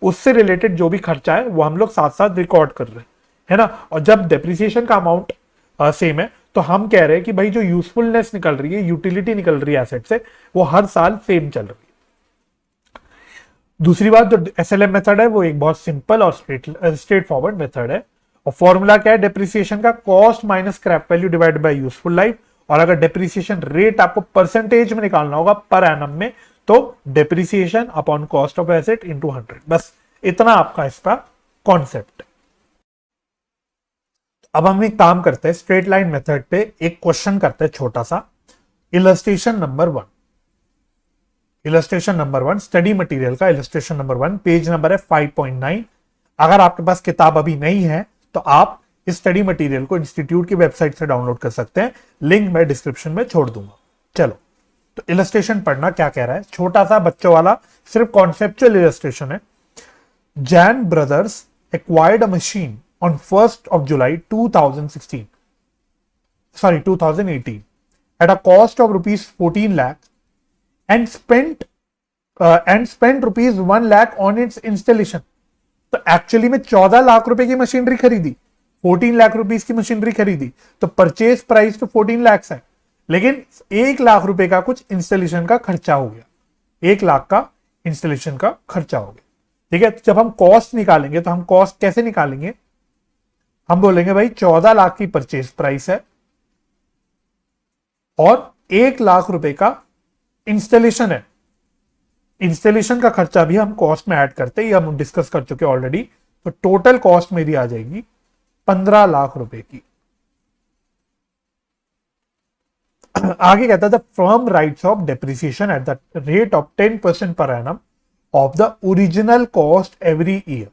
उससे रिलेटेड जो भी खर्चा है वो हम लोग साथ साथ रिकॉर्ड कर रहे हैं, है ना। और जब डेप्रिसिएशन का अमाउंट सेम है तो हम कह रहे हैं कि भाई जो यूजफुलनेस निकल रही है, यूटिलिटी निकल रही है एसेट से, वो हर साल सेम चल रही है। दूसरी बात, जो एसएलएम मेथड है वो एक बहुत सिंपल और स्ट्रेट फॉरवर्ड मेथड है। और फॉर्मूला क्या है, डेप्रिसिएशन का cost minus scrap value divided bye useful life. और अगर डेप्रिसिएशन रेट आपको परसेंटेज में निकालना होगा पर एनम में, तो depreciation upon cost of asset into 100। बस इतना आपका इसका कॉन्सेप्ट है। अब हम एक काम करते हैं, स्ट्रेट लाइन मेथड पे एक क्वेश्चन करते हैं छोटा सा। Illustration number 1, illustration number 1 study material का इलस्ट्रेशन नंबर 1, पेज नंबर है 5.9। अगर आपके पास किताब अभी नहीं है तो आप इस स्टडी मटेरियल को इंस्टीट्यूट की वेबसाइट से डाउनलोड कर सकते हैं, लिंक मैं डिस्क्रिप्शन में छोड़ दूंगा। चलो तो इलस्ट्रेशन पढ़ना क्या कह रहा है, छोटा सा बच्चों वाला सिर्फ कॉन्सेप्चुअल इलस्ट्रेशन है। Jain brothers acquired a machine on 1st of July 2018 at a cost of rupees 14 lakh and spent rupees 1 lakh on its installation। तो एक्चुअली में 14 लाख रुपए की मशीनरी खरीदी, 14 लाख रुपीस की मशीनरी खरीदी, तो परचेज प्राइस तो 14 लाख है, लेकिन 1 लाख रुपए का कुछ इंस्टॉलेशन का खर्चा हो गया, 1 लाख का इंस्टॉलेशन का खर्चा हो गया, ठीक है। जब हम कॉस्ट निकालेंगे तो हम कॉस्ट कैसे निकालेंगे, हम बोलेंगे भाई 14 लाख की परचेज प्राइस है और 1 लाख रुपए का इंस्टॉलेशन है। इंस्टॉलेशन का खर्चा भी हम कॉस्ट में ऐड करते हैं, ये हम डिस्कस कर चुके ऑलरेडी। तो टोटल कॉस्ट मेरी आ जाएगी 15 लाख रुपए की। आगे कहता है the firm rights of depreciation at the rate of 10% per annum of the original cost every year,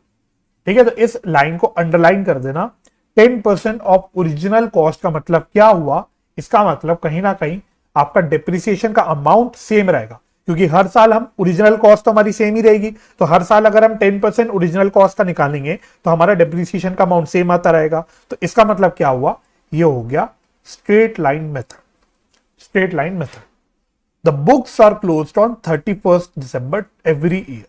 ठीक है। तो इस लाइन को अंडरलाइन कर देना। 10% ऑफ ओरिजिनल कॉस्ट का मतलब क्या हुआ, इसका मतलब कहीं ना कहीं आपका डेप्रिसिएशन का अमाउंट सेम रहेगा, क्योंकि हर साल हम ओरिजिनल कॉस्ट तो हमारी सेम ही रहेगी, तो हर साल अगर हम 10% ओरिजिनल कॉस्ट का निकालेंगे तो हमारा डेप्रिसिएशन का अमाउंट सेम आता रहेगा। तो इसका मतलब क्या हुआ, ये हो गया straight line method. Straight line method, the books are closed on 31st December every year.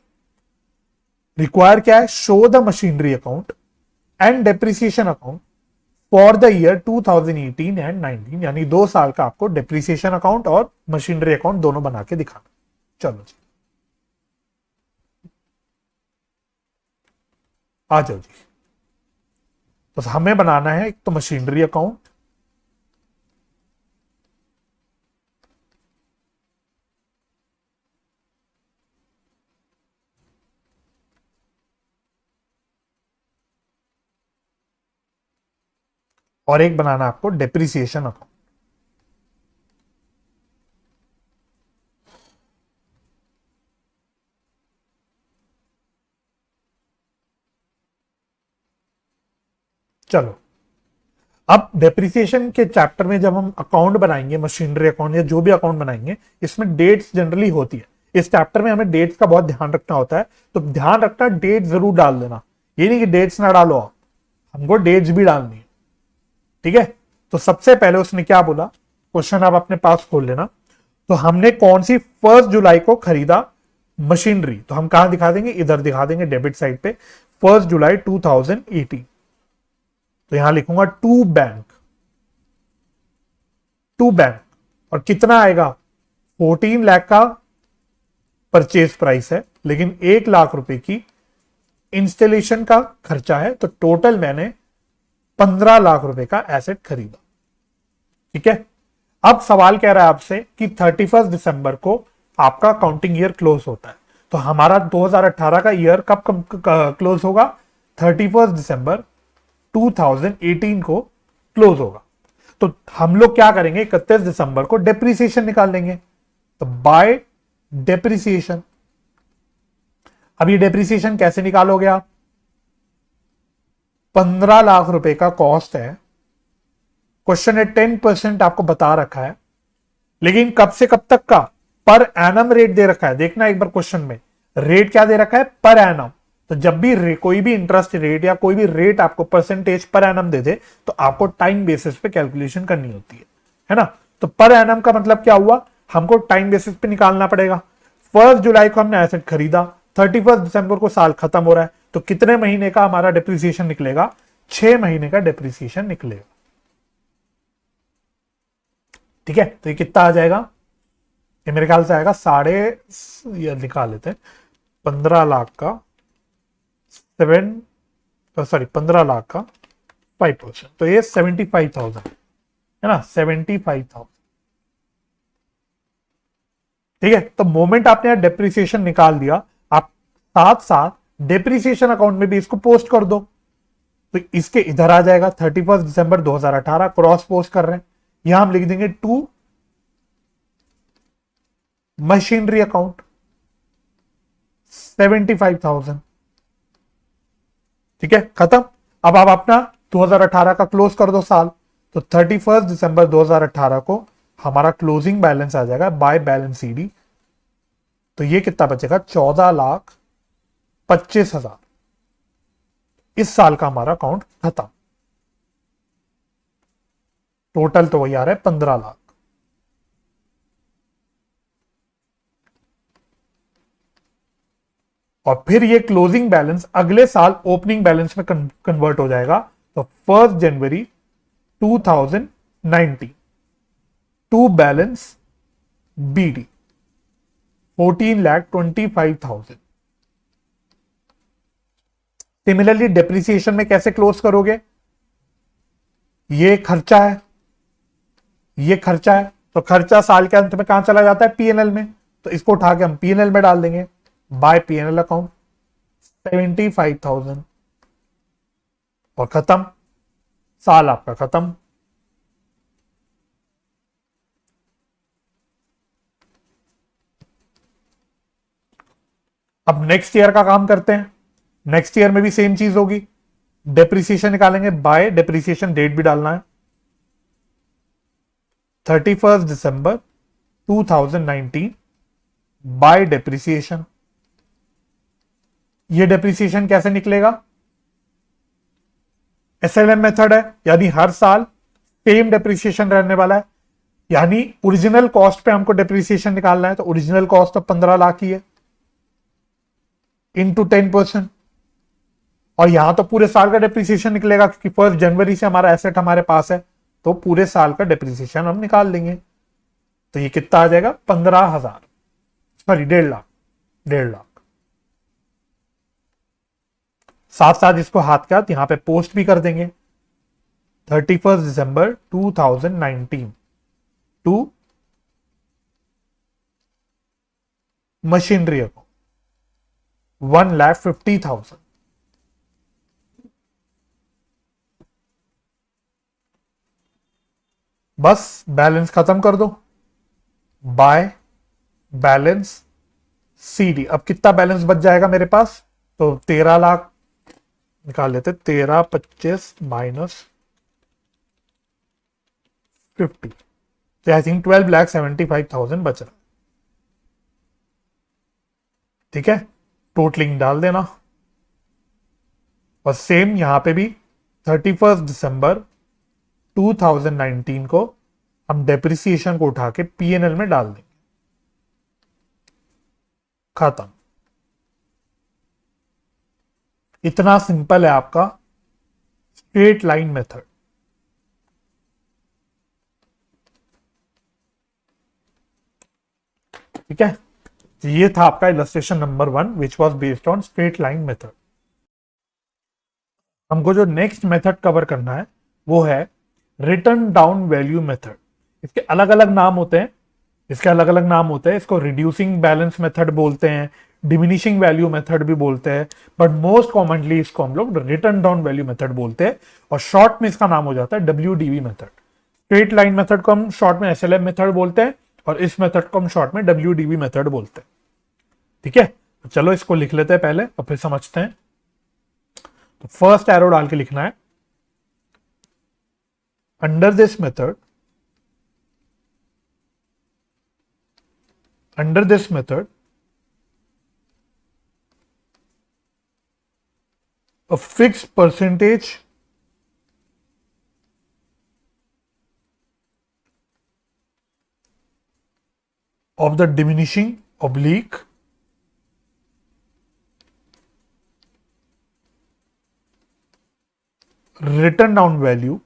Require क्या है, show the machinery account and depreciation account for the year 2018 and 19, यानी 2 साल का आपको डेप्रिसिएशन अकाउंट और मशीनरी अकाउंट दोनों बना के दिखाना। चलो जी, आ जाओ जी। तो हमें बनाना है एक तो मशीनरी अकाउंट, और एक बनाना आपको डेप्रिसिएशन अकाउंट। चलो, अब डेप्रिसिएशन के चैप्टर में जब हम अकाउंट बनाएंगे, मशीनरी अकाउंट या जो भी अकाउंट बनाएंगे, इसमें डेट्स जनरली होती है। इस चैप्टर में हमें डेट्स का बहुत ध्यान रखना होता है, तो ध्यान रखना डेट जरूर डाल देना। ये नहीं कि डेट्स ना डालो आप, हमको डेट्स भी डालनी है, ठीक है। तो सबसे पहले उसने क्या बोला, क्वेश्चन आप अपने पास खोल लेना। तो हमने कौन सी 1 जुलाई को खरीदा मशीनरी, तो हम कहां दिखा देंगे, इधर दिखा देंगे डेबिट साइड पे, 1 जुलाई 2018। तो यहां लिखूंगा टू बैंक, टू बैंक, और कितना आएगा, 14 लाख का परचेज प्राइस है, लेकिन 1 लाख रुपए की इंस्टॉलेशन का खर्चा है, तो टोटल मैंने 15 लाख रुपए का एसेट खरीदा, ठीक है। अब सवाल कह रहा है आपसे कि 31 दिसंबर को आपका अकाउंटिंग ईयर क्लोज होता है, तो हमारा 2018 का ईयर कब क्लोज होगा, 31 दिसंबर 2018 को क्लोज होगा। तो हम लोग क्या करेंगे, 31 दिसंबर को डेप्रिसिएशन निकाल लेंगे, तो बाय डेप्रिसिएशन। अब ये डेप्रिसिएशन कैसे निकालोगे आप, 15 लाख रुपए का कॉस्ट है, क्वेश्चन है 10% आपको बता रखा है, लेकिन कब से कब तक का, पर एनम रेट दे रखा है। देखना एक बार क्वेश्चन में रेट क्या दे रखा है, पर एनम। तो जब भी कोई भी इंटरेस्ट रेट या कोई भी रेट आपको परसेंटेज पर एनम दे दे, तो आपको टाइम बेसिस पे कैलकुलेशन करनी होती है ना। तो पर एनम का मतलब क्या हुआ, हमको टाइम बेसिस पे निकालना पड़ेगा। 1 जुलाई को हमने एसेट खरीदा, 31 दिसंबर को साल खत्म हो रहा है, तो कितने महीने का हमारा डेप्रिसिएशन निकलेगा, 6 महीने का डेप्रिसिएशन निकलेगा, ठीक है। तो ये कितना आ जाएगा, ये मेरे ख्याल से आएगा ये निकाल लेते हैं, 15 लाख का 15 लाख का 5%, तो ये 75,000 है ना, 75,000, ठीक है। तो मोमेंट आपने यहां डेप्रिसिएशन निकाल दिया, आप साथ साथ डेप्रिसिएशन अकाउंट में भी इसको पोस्ट कर दो, तो इसके इधर आ जाएगा 31 दिसंबर 2018 क्रॉस पोस्ट कर रहे हैं, यहां हम लिख देंगे टू मशीनरी अकाउंट 75,000, ठीक है, खत्म। अब आप अपना 2018 का क्लोज कर दो साल, तो 31 दिसंबर 2018 को हमारा क्लोजिंग बैलेंस आ जाएगा बाय बैलेंस सीडी, तो ये कितना बचेगा, 14,25,000। इस साल का हमारा अकाउंट खत्म, टोटल तो वही आ रहा है 15 लाख। और फिर ये क्लोजिंग बैलेंस अगले साल ओपनिंग बैलेंस में कन्वर्ट हो जाएगा, तो 1 January 2019 to balance BD 14,25,000। Similarly depreciation में कैसे क्लोज करोगे, ये खर्चा है, ये खर्चा है, तो खर्चा साल के अंत में कहां चला जाता है, पीएनएल में, तो इसको उठा के हम पीएनएल में डाल देंगे बाय पीएनएल अकाउंट 75,000, और खत्म, साल आपका खत्म। अब नेक्स्ट ईयर का काम करते हैं, नेक्स्ट ईयर में भी सेम चीज होगी, डेप्रिसिएशन निकालेंगे बाय डेप्रिसिएशन, डेट भी डालना है 31 दिसंबर 2019 बाय डेप्रिसिएशन। ये डेप्रिसिएशन कैसे निकलेगा? एसएलएम मेथड है, यानी हर साल सेम डेप्रिसिएशन रहने वाला है, यानी ओरिजिनल कॉस्ट पे हमको डेप्रिसिएशन निकालना है, तो ओरिजिनल कॉस्ट तो 15 लाख ही है इंटू 10%, और यहां तो पूरे साल का डेप्रिसिएशन निकलेगा क्योंकि 1 जनवरी से हमारा एसेट हमारे पास है, तो पूरे साल का डेप्रिसिएशन हम निकाल लेंगे। तो ये कितना आ जाएगा? 15,000, सॉरी 1.5 लाख, 1.5 लाख। साथ साथ इसको हाथ के हाथ यहां पे पोस्ट भी कर देंगे 31 दिसंबर 2019 टू मशीनरी को 1,50,000। बस बैलेंस खत्म कर दो बाय बैलेंस सीडी। अब कितना बैलेंस बच जाएगा मेरे पास? तो 13 लाख निकाल लेते, 13 25 माइनस 50, तो आई थिंक 12,75,000 बच रहा। ठीक है, टोटलिंग डाल देना, और सेम यहां पे भी 31 दिसंबर 2019 को हम डेप्रिसिएशन को उठा के पीएनएल में डाल देंगे। खत्म। इतना सिंपल है आपका स्ट्रेट लाइन मेथड। ठीक है, तो ये था आपका illustration number 1 which was based on straight line method. हमको जो नेक्स्ट मेथड कवर करना है वो है रिटर्न डाउन वैल्यू मेथड। इसके अलग अलग नाम होते हैं, इसको रिड्यूसिंग बैलेंस मेथड बोलते हैं, डिमिनिशिंग वैल्यू मेथड भी बोलते हैं, बट मोस्ट कॉमनली इसको हम लोग रिटर्न डाउन वैल्यू मेथड बोलते हैं, और शॉर्ट में इसका नाम हो जाता है WDV method. Straight line method को हम शॉर्ट में SLM मेथड बोलते हैं, और इस मेथड को हम शॉर्ट में WDV मेथड बोलते हैं। ठीक है, तो चलो इसको लिख लेते हैं पहले और फिर समझते हैं। तो फर्स्ट एरो डाल के लिखना है, under this method, a fixed percentage of the diminishing oblique return down value.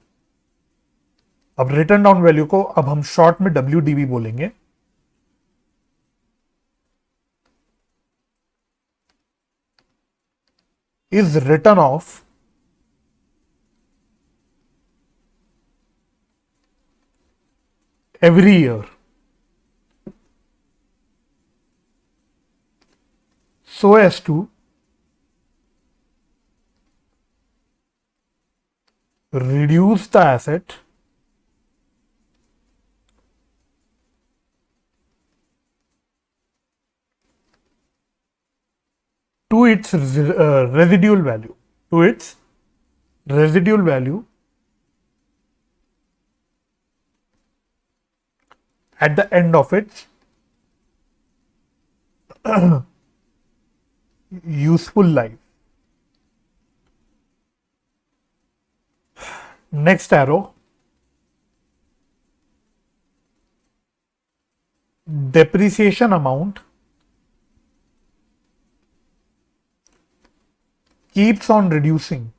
अब रिटर्न डाउन वैल्यू को अब हम शॉर्ट में WDV बोलेंगे, is written of every year so as to reduce the asset to its residual value at the end of its useful life. Next arrow, depreciation amount keeps on reducing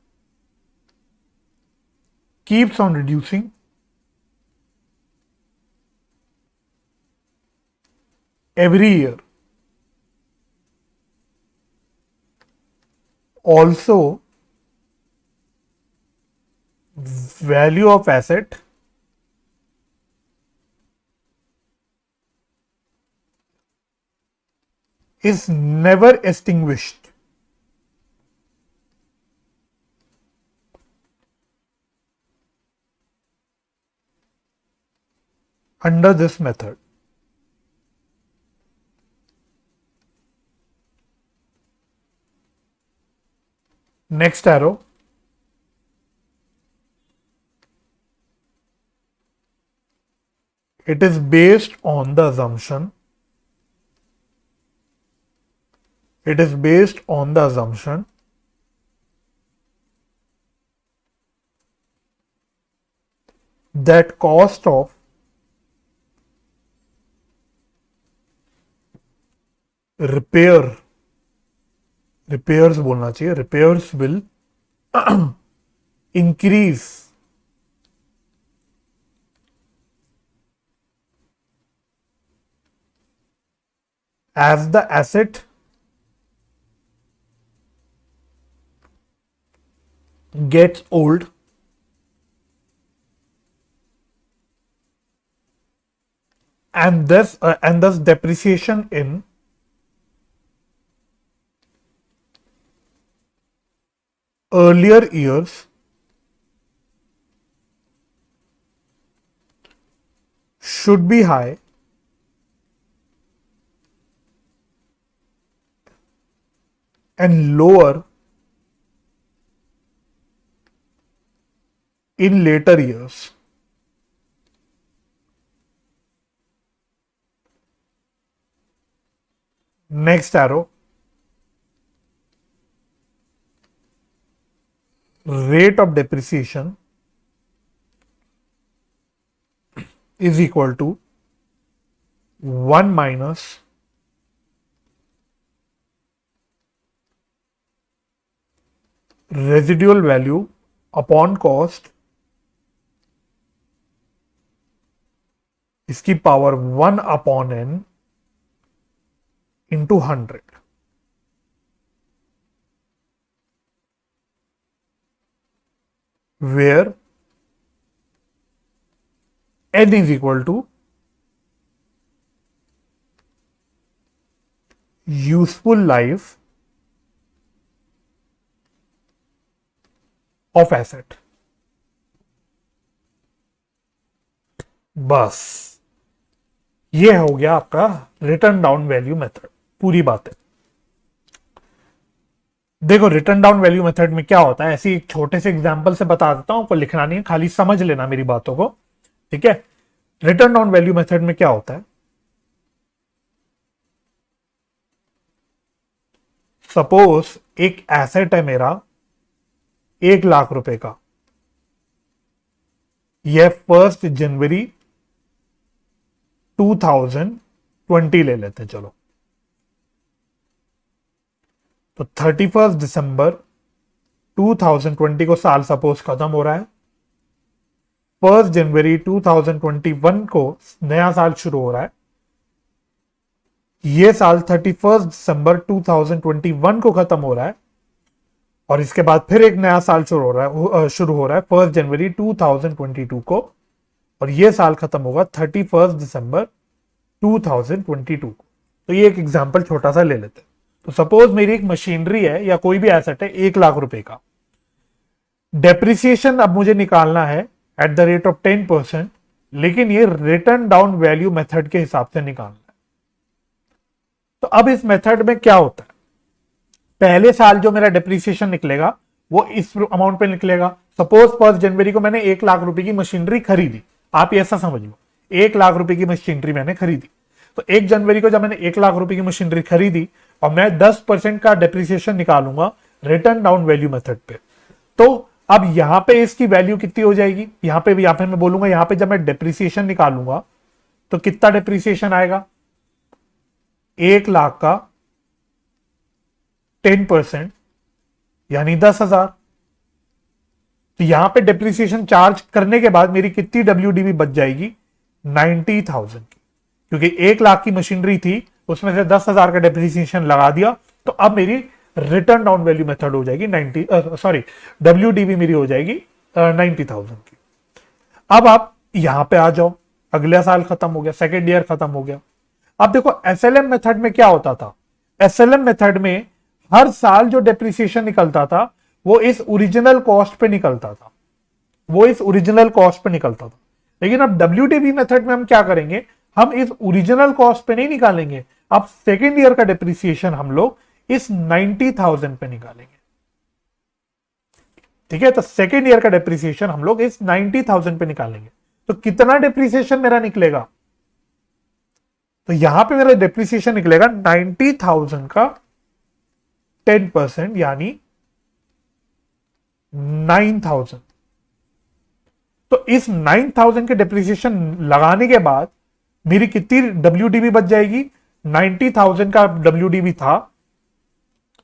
every year. Also, value of asset is never extinguished under this method. Next arrow, it is based on the assumption It is based on the assumption that cost of repairs बोलना चाहिए, repairs will increase as the asset gets old and thus depreciation in earlier years should be high and lower in later years. Next arrow, rate of depreciation is equal to 1 minus residual value upon cost इसकी power 1 upon n into 100, where n is equal to useful life of asset. बस ये हो गया आपका return down value method, पूरी बात है। देखो रिटर्न डाउन वैल्यू मेथड में क्या होता है, ऐसी एक छोटे से एग्जांपल से बता देता हूं, आपको लिखना नहीं है, खाली समझ लेना मेरी बातों को, ठीक है। रिटर्न डाउन वैल्यू मेथड में क्या होता है, सपोज एक एसेट है मेरा 1,00,000 रुपए का, यह 1 जनवरी 2020 ले लेते चलो, तो 31 दिसंबर 2020 को साल सपोज खत्म हो रहा है, 1 जनवरी 2021 को नया साल शुरू हो रहा है, यह साल 31 दिसंबर 2021 को खत्म हो रहा है, और इसके बाद फिर एक नया साल शुरू हो रहा है 1 जनवरी 2022 को, और यह साल खत्म होगा 31 दिसंबर 2022 को। तो ये एक एग्जांपल छोटा सा ले लेते हैं। तो सपोज मेरी एक मशीनरी है या कोई भी एसेट है 1,00,000 रुपए का, डेप्रिसिएशन अब मुझे निकालना है एट द रेट ऑफ 10%, लेकिन ये रिटर्न डाउन वैल्यू मेथड के हिसाब से निकालना है। तो अब इस मेथड में क्या होता है, पहले साल जो मेरा डेप्रिसिएशन निकलेगा वो इस अमाउंट पे निकलेगा। सपोज 1 जनवरी को मैंने 1,00,000 रुपए की मशीनरी खरीदी, आप ऐसा समझ लो 1,00,000 रुपए की मशीनरी मैंने खरीदी, तो 1 जनवरी को जब मैंने 1,00,000 रुपए की मशीनरी खरीदी और मैं 10% का डेप्रिसिएशन निकालूंगा रिटर्न डाउन वैल्यू मेथड पे, तो अब यहां पे इसकी वैल्यू कितनी हो जाएगी, यहां पे मैं बोलूंगा, यहां पे जब मैं डेप्रिसिएशन निकालूंगा तो कितना डेप्रिसिएशन आएगा, 1,00,000 का 10% यानी 10,000। तो यहां पे डेप्रिसिएशन चार्ज करने के बाद मेरी कितनी WDV बच जाएगी, 90,000 की, क्योंकि 1,00,000 की मशीनरी थी उसमें से 10,000 का डेप्रिसिएशन लगा दिया, तो अब मेरी रिटर्न डाउन वैल्यू मेथड हो जाएगी WDV मेरी हो जाएगी 90,000 की। अब आप यहां पे आ जाओ, अगला साल खत्म हो गया, सेकेंड ईयर खत्म हो गया। अब देखो SLM मेथड में क्या होता था, SLM मेथड में हर साल जो डेप्रिसिएशन निकलता था वो इस ओरिजिनल कॉस्ट पे निकलता था, लेकिन अब WDV मेथड में हम क्या करेंगे, हम इस ओरिजिनल कॉस्ट पे नहीं निकालेंगे, अब सेकेंड ईयर का डेप्रिसिएशन हम लोग इस 90,000 पे निकालेंगे, ठीक है। तो सेकेंड ईयर का डेप्रिसिएशन हम लोग इस 90,000 पे निकालेंगे, तो कितना डेप्रिसिएशन मेरा निकलेगा, तो यहां पे मेरा डेप्रिसिएशन निकलेगा 90,000 का 10% यानी 9,000। तो इस 9,000 के डेप्रिसिएशन लगाने के बाद मेरी कितनी WDV बच जाएगी? 90,000 का WDV था,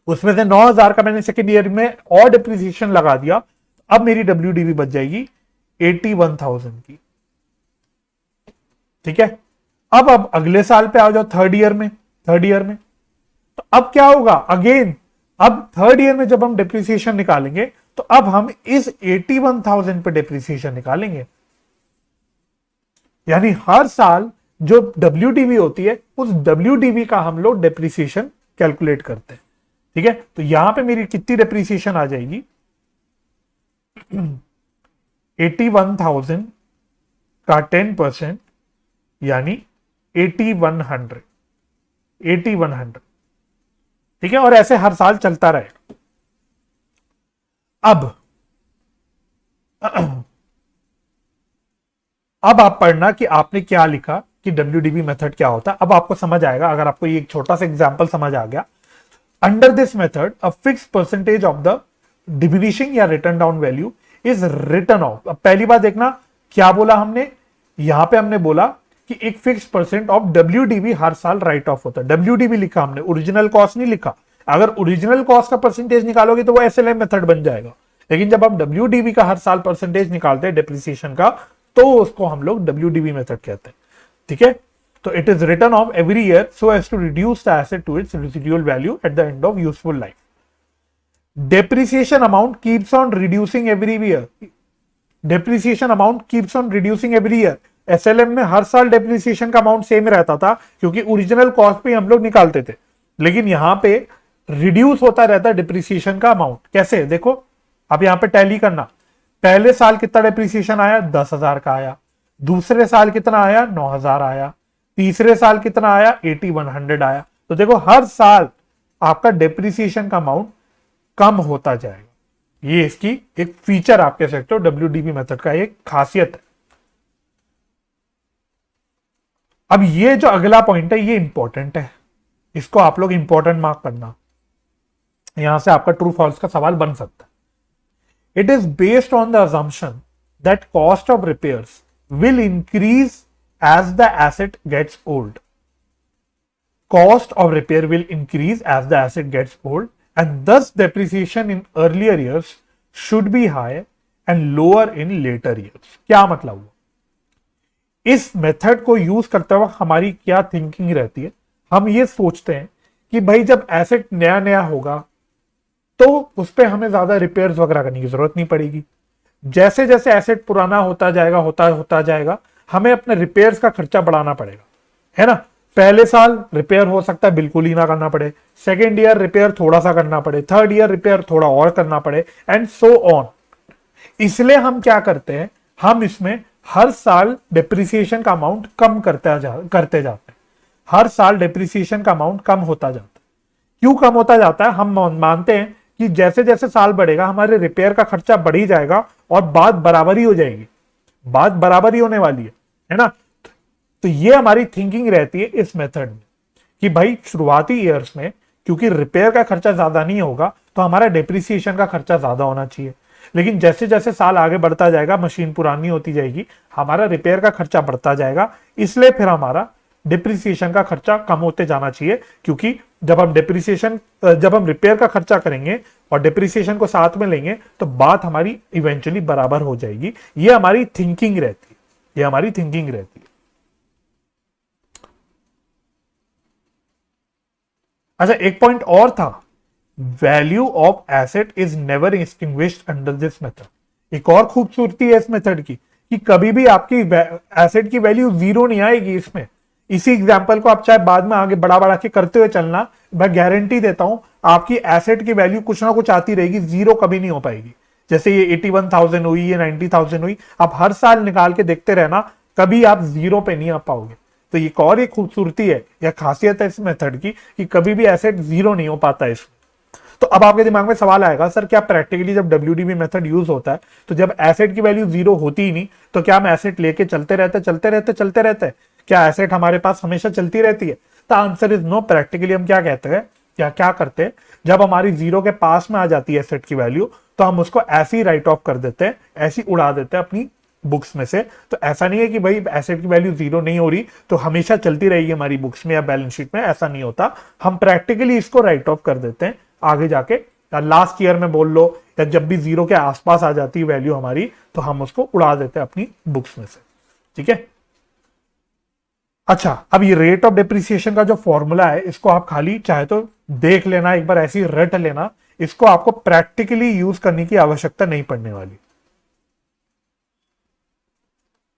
उसमें से 9,000 का मैंने सेकेंड ईयर में और डेप्रिसिएशन लगा दिया, अब मेरी WDV बच जाएगी 81,000 की। ठीक है, अब अगले साल पे आ जाओ, थर्ड ईयर में तो अब क्या होगा? अगेन अब थर्ड ईयर में जब हम डेप्रिसिएशन निकालेंगे तो अब हम इस 81,000 पे डेप्रिसिएशन निकालेंगे, यानी हर साल जो WDV होती है उस WDV का हम लोग डेप्रिसिएशन कैलकुलेट करते हैं। ठीक है, तो यहां पे मेरी कितनी डेप्रिसिएशन आ जाएगी? 81,000 का 10% यानी 8100। ठीक है, और ऐसे हर साल चलता रहेगा। अब आप पढ़ना कि आपने क्या लिखा कि WDV मेथड क्या होता है। अब आपको समझ आएगा, अगर आपको ये एक छोटा सा एग्जांपल समझ आ गया। Under this method a fix percentage of the diminishing या written down value is written off. अब पहली बार देखना क्या बोला हमने, यहां पे हमने बोला कि एक फिक्स परसेंट ऑफ WDV हर साल राइट ऑफ होता है। WDV लिखा हमने, ओरिजिनल कॉस्ट नहीं लिखा। अगर ओरिजिनल कॉस्ट का परसेंटेज निकालोगे तो वो SLM मेथड बन जाएगा, लेकिन जब हम WDV का हर साल परसेंटेज निकालते हैं डेप्रिसिएशन का, तो उसको हम लोग WDV मेथड कहते हैं। ठीक है, तो it is written off every year so as to reduce the asset to its residual value at the end of useful life. Depreciation amount keeps on reducing every year. Depreciation amount keeps on reducing every year. SLM में हर साल depreciation का amount same रहता था क्योंकि original cost पे हम लोग निकालते थे, लेकिन यहां पे रिड्यूस होता रहता है डेप्रिसिएशन का अमाउंट। कैसे? देखो, अब यहां पे टैली करना। पहले साल कितना डेप्रिसिएशन आया? 10,000 का आया। दूसरे साल कितना आया? 9,000 आया। तीसरे साल कितना आया? 8100 आया। तो देखो हर साल आपका डेप्रिसिएशन का अमाउंट कम होता जाएगा। ये इसकी एक फीचर आप कह सकते हो, WDV मेथड का एक खासियत है। अब ये जो अगला पॉइंट है ये इंपॉर्टेंट है, इसको आप लोग इंपॉर्टेंट मार्क करना, यहां से आपका ट्रू फॉल्स का सवाल बन सकता है। It is based on the assumption that cost of repairs will increase as the asset gets old. Cost of repair will increase as the asset gets old and thus depreciation in earlier years should be high and lower in later years। क्या मतलब हुआ? इस method को use करते वक्त हमारी क्या thinking रहती है? हम ये सोचते हैं कि भाई जब एसेट नया नया होगा तो उस पर हमें ज्यादा रिपेयर्स वगैरह करने की जरूरत नहीं पड़ेगी। जैसे जैसे एसेट पुराना होता जाएगा हमें अपने रिपेयर्स का खर्चा बढ़ाना पड़ेगा, है ना। पहले साल रिपेयर हो सकता है बिल्कुल ही ना करना पड़े, सेकेंड ईयर रिपेयर थोड़ा सा करना पड़े, थर्ड ईयर रिपेयर थोड़ा और करना पड़े, एंड सो ऑन। इसलिए हम क्या करते हैं, हम इसमें हर साल डेप्रिसिएशन का अमाउंट कम करते जाते हैं। हर साल डेप्रिसिएशन का अमाउंट कम होता जाता है। क्यों कम होता जाता है? हम मानते हैं कि जैसे जैसे साल बढ़ेगा हमारे रिपेयर का खर्चा बढ़ ही जाएगा और बात बराबरी हो जाएगी, बात बराबरी होने वाली है ना। तो ये हमारी थिंकिंग रहती है इस मेथड में कि भाई शुरुआती ईयर्स में क्योंकि रिपेयर का खर्चा ज्यादा नहीं होगा तो हमारा डेप्रिसिएशन का खर्चा ज्यादा होना चाहिए, लेकिन जैसे जैसे साल आगे बढ़ता जाएगा, मशीन पुरानी होती जाएगी, हमारा रिपेयर का खर्चा बढ़ता जाएगा, इसलिए फिर हमारा डिप्रिसिएशन का खर्चा कम होते जाना चाहिए। क्योंकि जब हम रिपेयर का खर्चा करेंगे और डिप्रिसिएशन को साथ में लेंगे तो बात हमारी इवेंचुअली बराबर हो जाएगी। ये हमारी थिंकिंग रहती है। अच्छा, एक पॉइंट और था, value of asset is never extinguished under this method. एक और खूबसूरती है इस मेथड की कि कभी भी आपकी एसेट की वैल्यू जीरो नहीं आएगी इसमें। इसी एग्जांपल को आप चाहे बाद में आगे बढ़ा के करते हुए चलना, मैं गारंटी देता हूं आपकी एसेट की वैल्यू कुछ ना कुछ आती रहेगी, जीरो कभी नहीं हो पाएगी। जैसे ये 81,000 हुई, ये 90,000 हुई, आप हर साल निकाल के देखते रहना, कभी आप जीरो पे नहीं आ पाओगे। तो एक और एक खूबसूरती है या खासियत है इस मेथड की कि कभी भी एसेट जीरो नहीं हो पाता है इसमें। तो अब आपके दिमाग में सवाल आएगा, सर क्या प्रैक्टिकली जब WDV मेथड यूज होता है तो जब एसेट की वैल्यू जीरो होती ही नहीं तो क्या हम एसेट लेके चलते रहते क्या एसेट हमारे पास हमेशा चलती रहती है? तो आंसर इज नो। प्रैक्टिकली हम क्या कहते हैं, क्या क्या करते हैं, जब हमारी जीरो के पास में आ जाती है एसेट की वैल्यू, तो हम उसको ऐसे ही राइट ऑफ कर देते हैं, ऐसी उड़ा देते हैं अपनी बुक्स में से। तो ऐसा नहीं है कि भाई एसेट की वैल्यू जीरो नहीं हो रही तो हमेशा चलती रहेगी हमारी बुक्स में या बैलेंस शीट में, ऐसा नहीं होता। हम प्रैक्टिकली इसको राइट ऑफ कर देते हैं आगे जाके, या लास्ट ईयर में बोल लो, या जब भी जीरो के आसपास आ जाती है वैल्यू हमारी, तो हम उसको उड़ा देते हैं अपनी बुक्स में से। ठीक है। अच्छा, अब ये रेट ऑफ डिप्रिसिएशन का जो फॉर्मूला है, इसको आप खाली चाहे तो देख लेना, एक बार ऐसी रट लेना, इसको आपको प्रैक्टिकली यूज करने की आवश्यकता नहीं पड़ने वाली।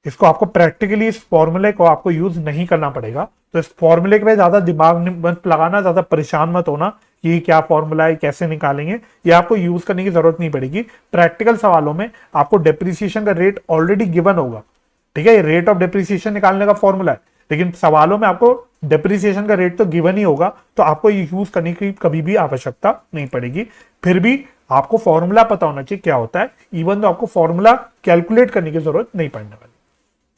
इसको आपको प्रैक्टिकली, इस फॉर्मूले को आपको यूज नहीं करना पड़ेगा। तो इस फॉर्मूले पे ज्यादा दिमाग मत लगाना, ज्यादा परेशान मत होना कि क्या फॉर्मूला है, कैसे निकालेंगे, ये आपको यूज करने की जरूरत नहीं पड़ेगी। प्रैक्टिकल सवालों में आपको डिप्रिसिएशन का रेट ऑलरेडी गिवन होगा। ठीक है, ये रेट ऑफ डिप्रिसिएशन निकालने का फॉर्मूला है, लेकिन सवालों में आपको डिप्रिसिएशन का रेट तो गिवन ही होगा, तो आपको ये यूज करने की कभी भी आवश्यकता नहीं पड़ेगी। फिर भी आपको फॉर्मूला पता होना चाहिए क्या होता है, इवन तो आपको फॉर्मूला कैलकुलेट करने की जरूरत नहीं पड़ने वाली।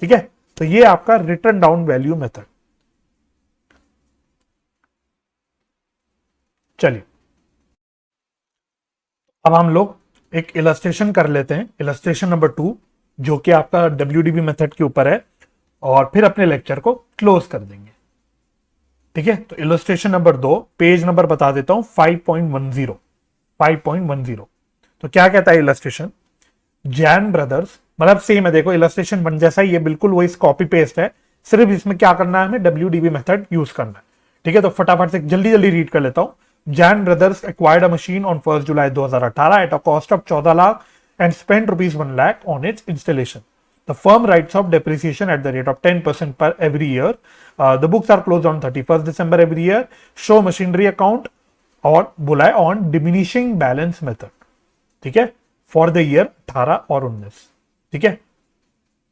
ठीक है, तो ये आपका रिटर्न डाउन वैल्यू मेथड। चलिए, अब हम लोग एक इलस्ट्रेशन कर लेते हैं, इलस्ट्रेशन नंबर 2, जो कि आपका WDB मेथड के ऊपर है, और फिर अपने लेक्चर को क्लोज कर देंगे। ठीक है, तो इलस्ट्रेशन नंबर 2, पेज नंबर बता देता हूं, 5.10। 5.10 तो क्या कहता है इलस्ट्रेशन, जैन ब्रदर्स, मतलब सेम है, देखो इलस्ट्रेशन बन जैसा ही, ये बिल्कुल वही कॉपी पेस्ट है, सिर्फ इसमें क्या करना है, हमें WDB मेथड यूज करना है। ठीक है, तो फटाफट से जल्दी जल्दी रीड कर लेता हूं। Jain brothers acquired a machine on 1 July 2018 at a cost of 14 lakh and spend ₹1 lakh on it's installation. The firm writes off depreciation at the rate of 10% per every year. The books are closed on 31st December every year. Show machinery account और बोला है on diminishing balance method. ठीक है, for the year 18 और 19। ठीक है,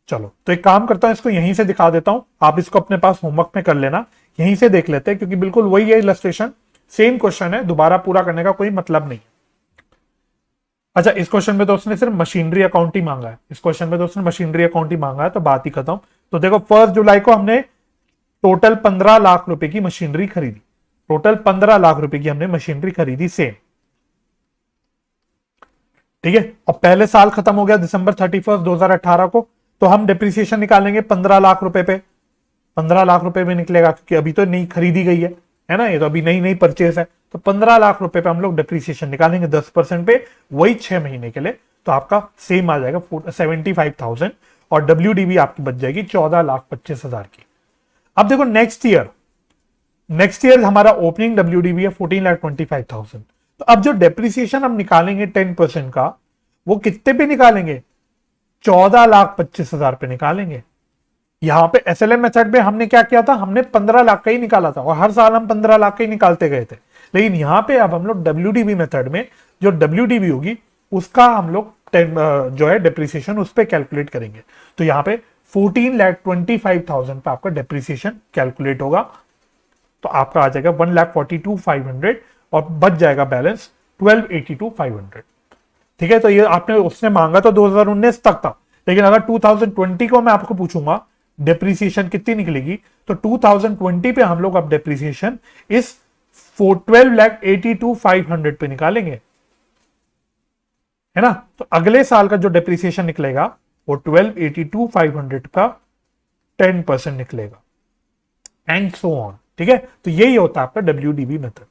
चलो तो एक काम करता हूं, इसको यहीं से दिखा देता हूं, आप इसको अपने पास होमवर्क में कर लेना, यहीं से देख लेते हैं, क्योंकि बिल्कुल वही है इलस्ट्रेशन, सेम क्वेश्चन है, दोबारा पूरा करने का कोई मतलब नहीं। अच्छा, इस क्वेश्चन में तो उसने सिर्फ मशीनरी अकाउंट ही मांगा है, इस क्वेश्चन में तो उसने मशीनरी अकाउंट ही मांगा है, तो बात ही खत्म। तो देखो 1 जुलाई को हमने टोटल 15 लाख रुपए की मशीनरी खरीदी, टोटल 15 लाख रुपए की हमने मशीनरी खरीदी सेम। ठीक है, और पहले साल खत्म हो गया दिसंबर 31 2018 को, तो हम डिप्रिसिएशन निकालेंगे 15 लाख रुपए पे, 15 लाख रुपए में निकलेगा, क्योंकि अभी तो नहीं खरीदी गई है ना, ये तो अभी नई नई परचेस है, तो 15 लाख रुपए पे हम लोग डिप्रिसिएशन निकालेंगे 10% पे, वही 6 महीने के लिए, तो आपका सेम आ जाएगा 75,000, और WDB आपकी बच जाएगी 14,25,000 की। अब देखो नेक्स्ट ईयर हमारा ओपनिंग WDB है 14,25,000, तो अब जो डेप्रिसिएशन हम निकालेंगे 10% का, वो कितने पे निकालेंगे, 14,25,000 पे निकालेंगे। यहां पे SLM मेथड में हमने क्या किया था, हमने 15 लाख का ही निकाला था, और हर साल हम 15 लाख का ही निकालते गए थे। लेकिन यहां पे अब हम लोग WDB मेथड में जो WDB होगी उसका हम लोग जो है डिप्रिसिएशन उस पर कैलकुलेट करेंगे। तो यहाँ पे 14,25,000 पे आपका डिप्रिसिएशन कैलकुलेट होगा, तो आपका आ जाएगा 1,42,500 और बच जाएगा बैलेंस 12,82,500। ठीक है, तो ये आपने उसने मांगा तो 2019 तक था, लेकिन अगर 2020 को मैं आपको पूछूंगा डिप्रिसिएशन कितनी निकलेगी, तो 2020 पे हम लोग अब डिप्रिसिएशन इस 12,82,500 पे निकालेंगे, है ना। तो अगले साल का जो डिप्रिसिएशन निकलेगा वो 12,82,500 का 10% निकलेगा, एंड सो ऑन। ठीक है, तो यही होता है आपका WDB मेथड।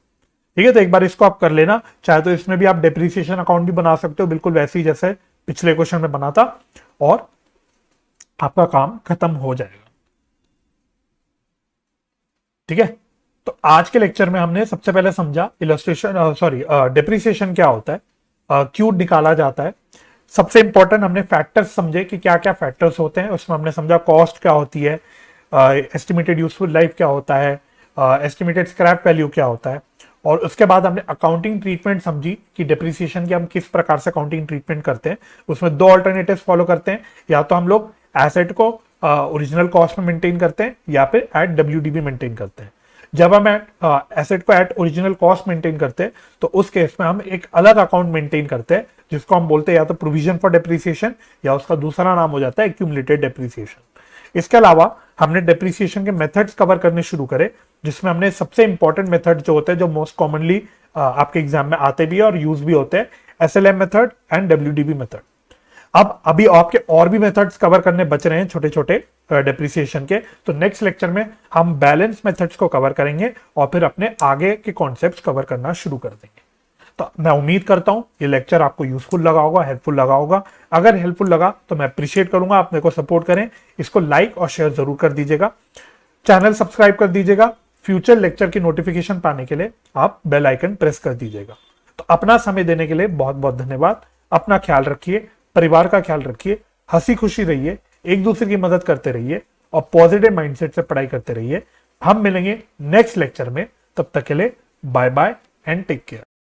ठीक है, तो एक बार इसको आप कर लेना, चाहे तो इसमें भी आप डिप्रिसिएशन अकाउंट भी बना सकते हो, बिल्कुल वैसे ही जैसे पिछले क्वेश्चन में बना था, और आपका काम खत्म हो जाएगा। ठीक है, तो आज के लेक्चर में हमने सबसे पहले समझा डिप्रिसिएशन क्या होता है, क्यों निकाला जाता है। सबसे इंपॉर्टेंट हमने फैक्टर्स समझे कि क्या क्या फैक्टर्स होते हैं, उसमें हमने समझा कॉस्ट क्या होती है, एस्टिमेटेड यूजफुल लाइफ क्या होता है, एस्टिमेटेड स्क्रैप वैल्यू क्या होता है, और उसके बाद हमने अकाउंटिंग ट्रीटमेंट समझी कि डिप्रिसिएशन की हम किस प्रकार से अकाउंटिंग ट्रीटमेंट करते हैं। उसमें 2 ऑल्टरनेटिव फॉलो करते हैं, या तो हम लोग एसेट को ओरिजिनल कॉस्ट में मेंटेन करते हैं, या फिर एट WDB मेंटेन करते हैं। जब हम एसेट को एट ओरिजिनल कॉस्ट मेंटेन करते हैं, तो उस केस में हम एक अलग अकाउंट मेंटेन करते हैं, जिसको हम बोलते हैं या तो प्रोविजन फॉर डिप्रिसिएशन, या उसका दूसरा नाम हो जाता है एक्यूमुलेटेड डिप्रिसिएशन। इसके अलावा हमने डिप्रिसिएशन के मेथड्स कवर करने शुरू करे, जिसमें हमने सबसे इंपॉर्टेंट मेथड जो होते हैं, जो मोस्ट कॉमनली आपके एग्जाम में आते भी है और यूज भी होते हैं, SLM method and WDB method. अब अभी आपके और भी मेथड्स कवर करने बच रहे हैं छोटे छोटे डेप्रिसिएशन के, तो नेक्स्ट लेक्चर में हम बैलेंस मेथड्स को कवर करेंगे और फिर अपने आगे के कॉन्सेप्ट्स कवर करना शुरू कर देंगे। तो मैं उम्मीद करता हूं ये लेक्चर आपको यूजफुल लगा होगा, हेल्पफुल लगा होगा। अगर हेल्पफुल लगा तो मैं अप्रिशिएट करूंगा, आप मेरे को सपोर्ट करें, इसको लाइक और शेयर जरूर कर दीजिएगा, चैनल सब्सक्राइब कर दीजिएगा, फ्यूचर लेक्चर की नोटिफिकेशन पाने के लिए आप बेल आइकन प्रेस कर दीजिएगा। तो अपना समय देने के लिए बहुत बहुत धन्यवाद। अपना ख्याल रखिए, परिवार का ख्याल रखिए, हंसी खुशी रहिए, एक दूसरे की मदद करते रहिए और पॉजिटिव माइंडसेट से पढ़ाई करते रहिए। हम मिलेंगे नेक्स्ट लेक्चर में, तब तक के लिए bye bye and take care.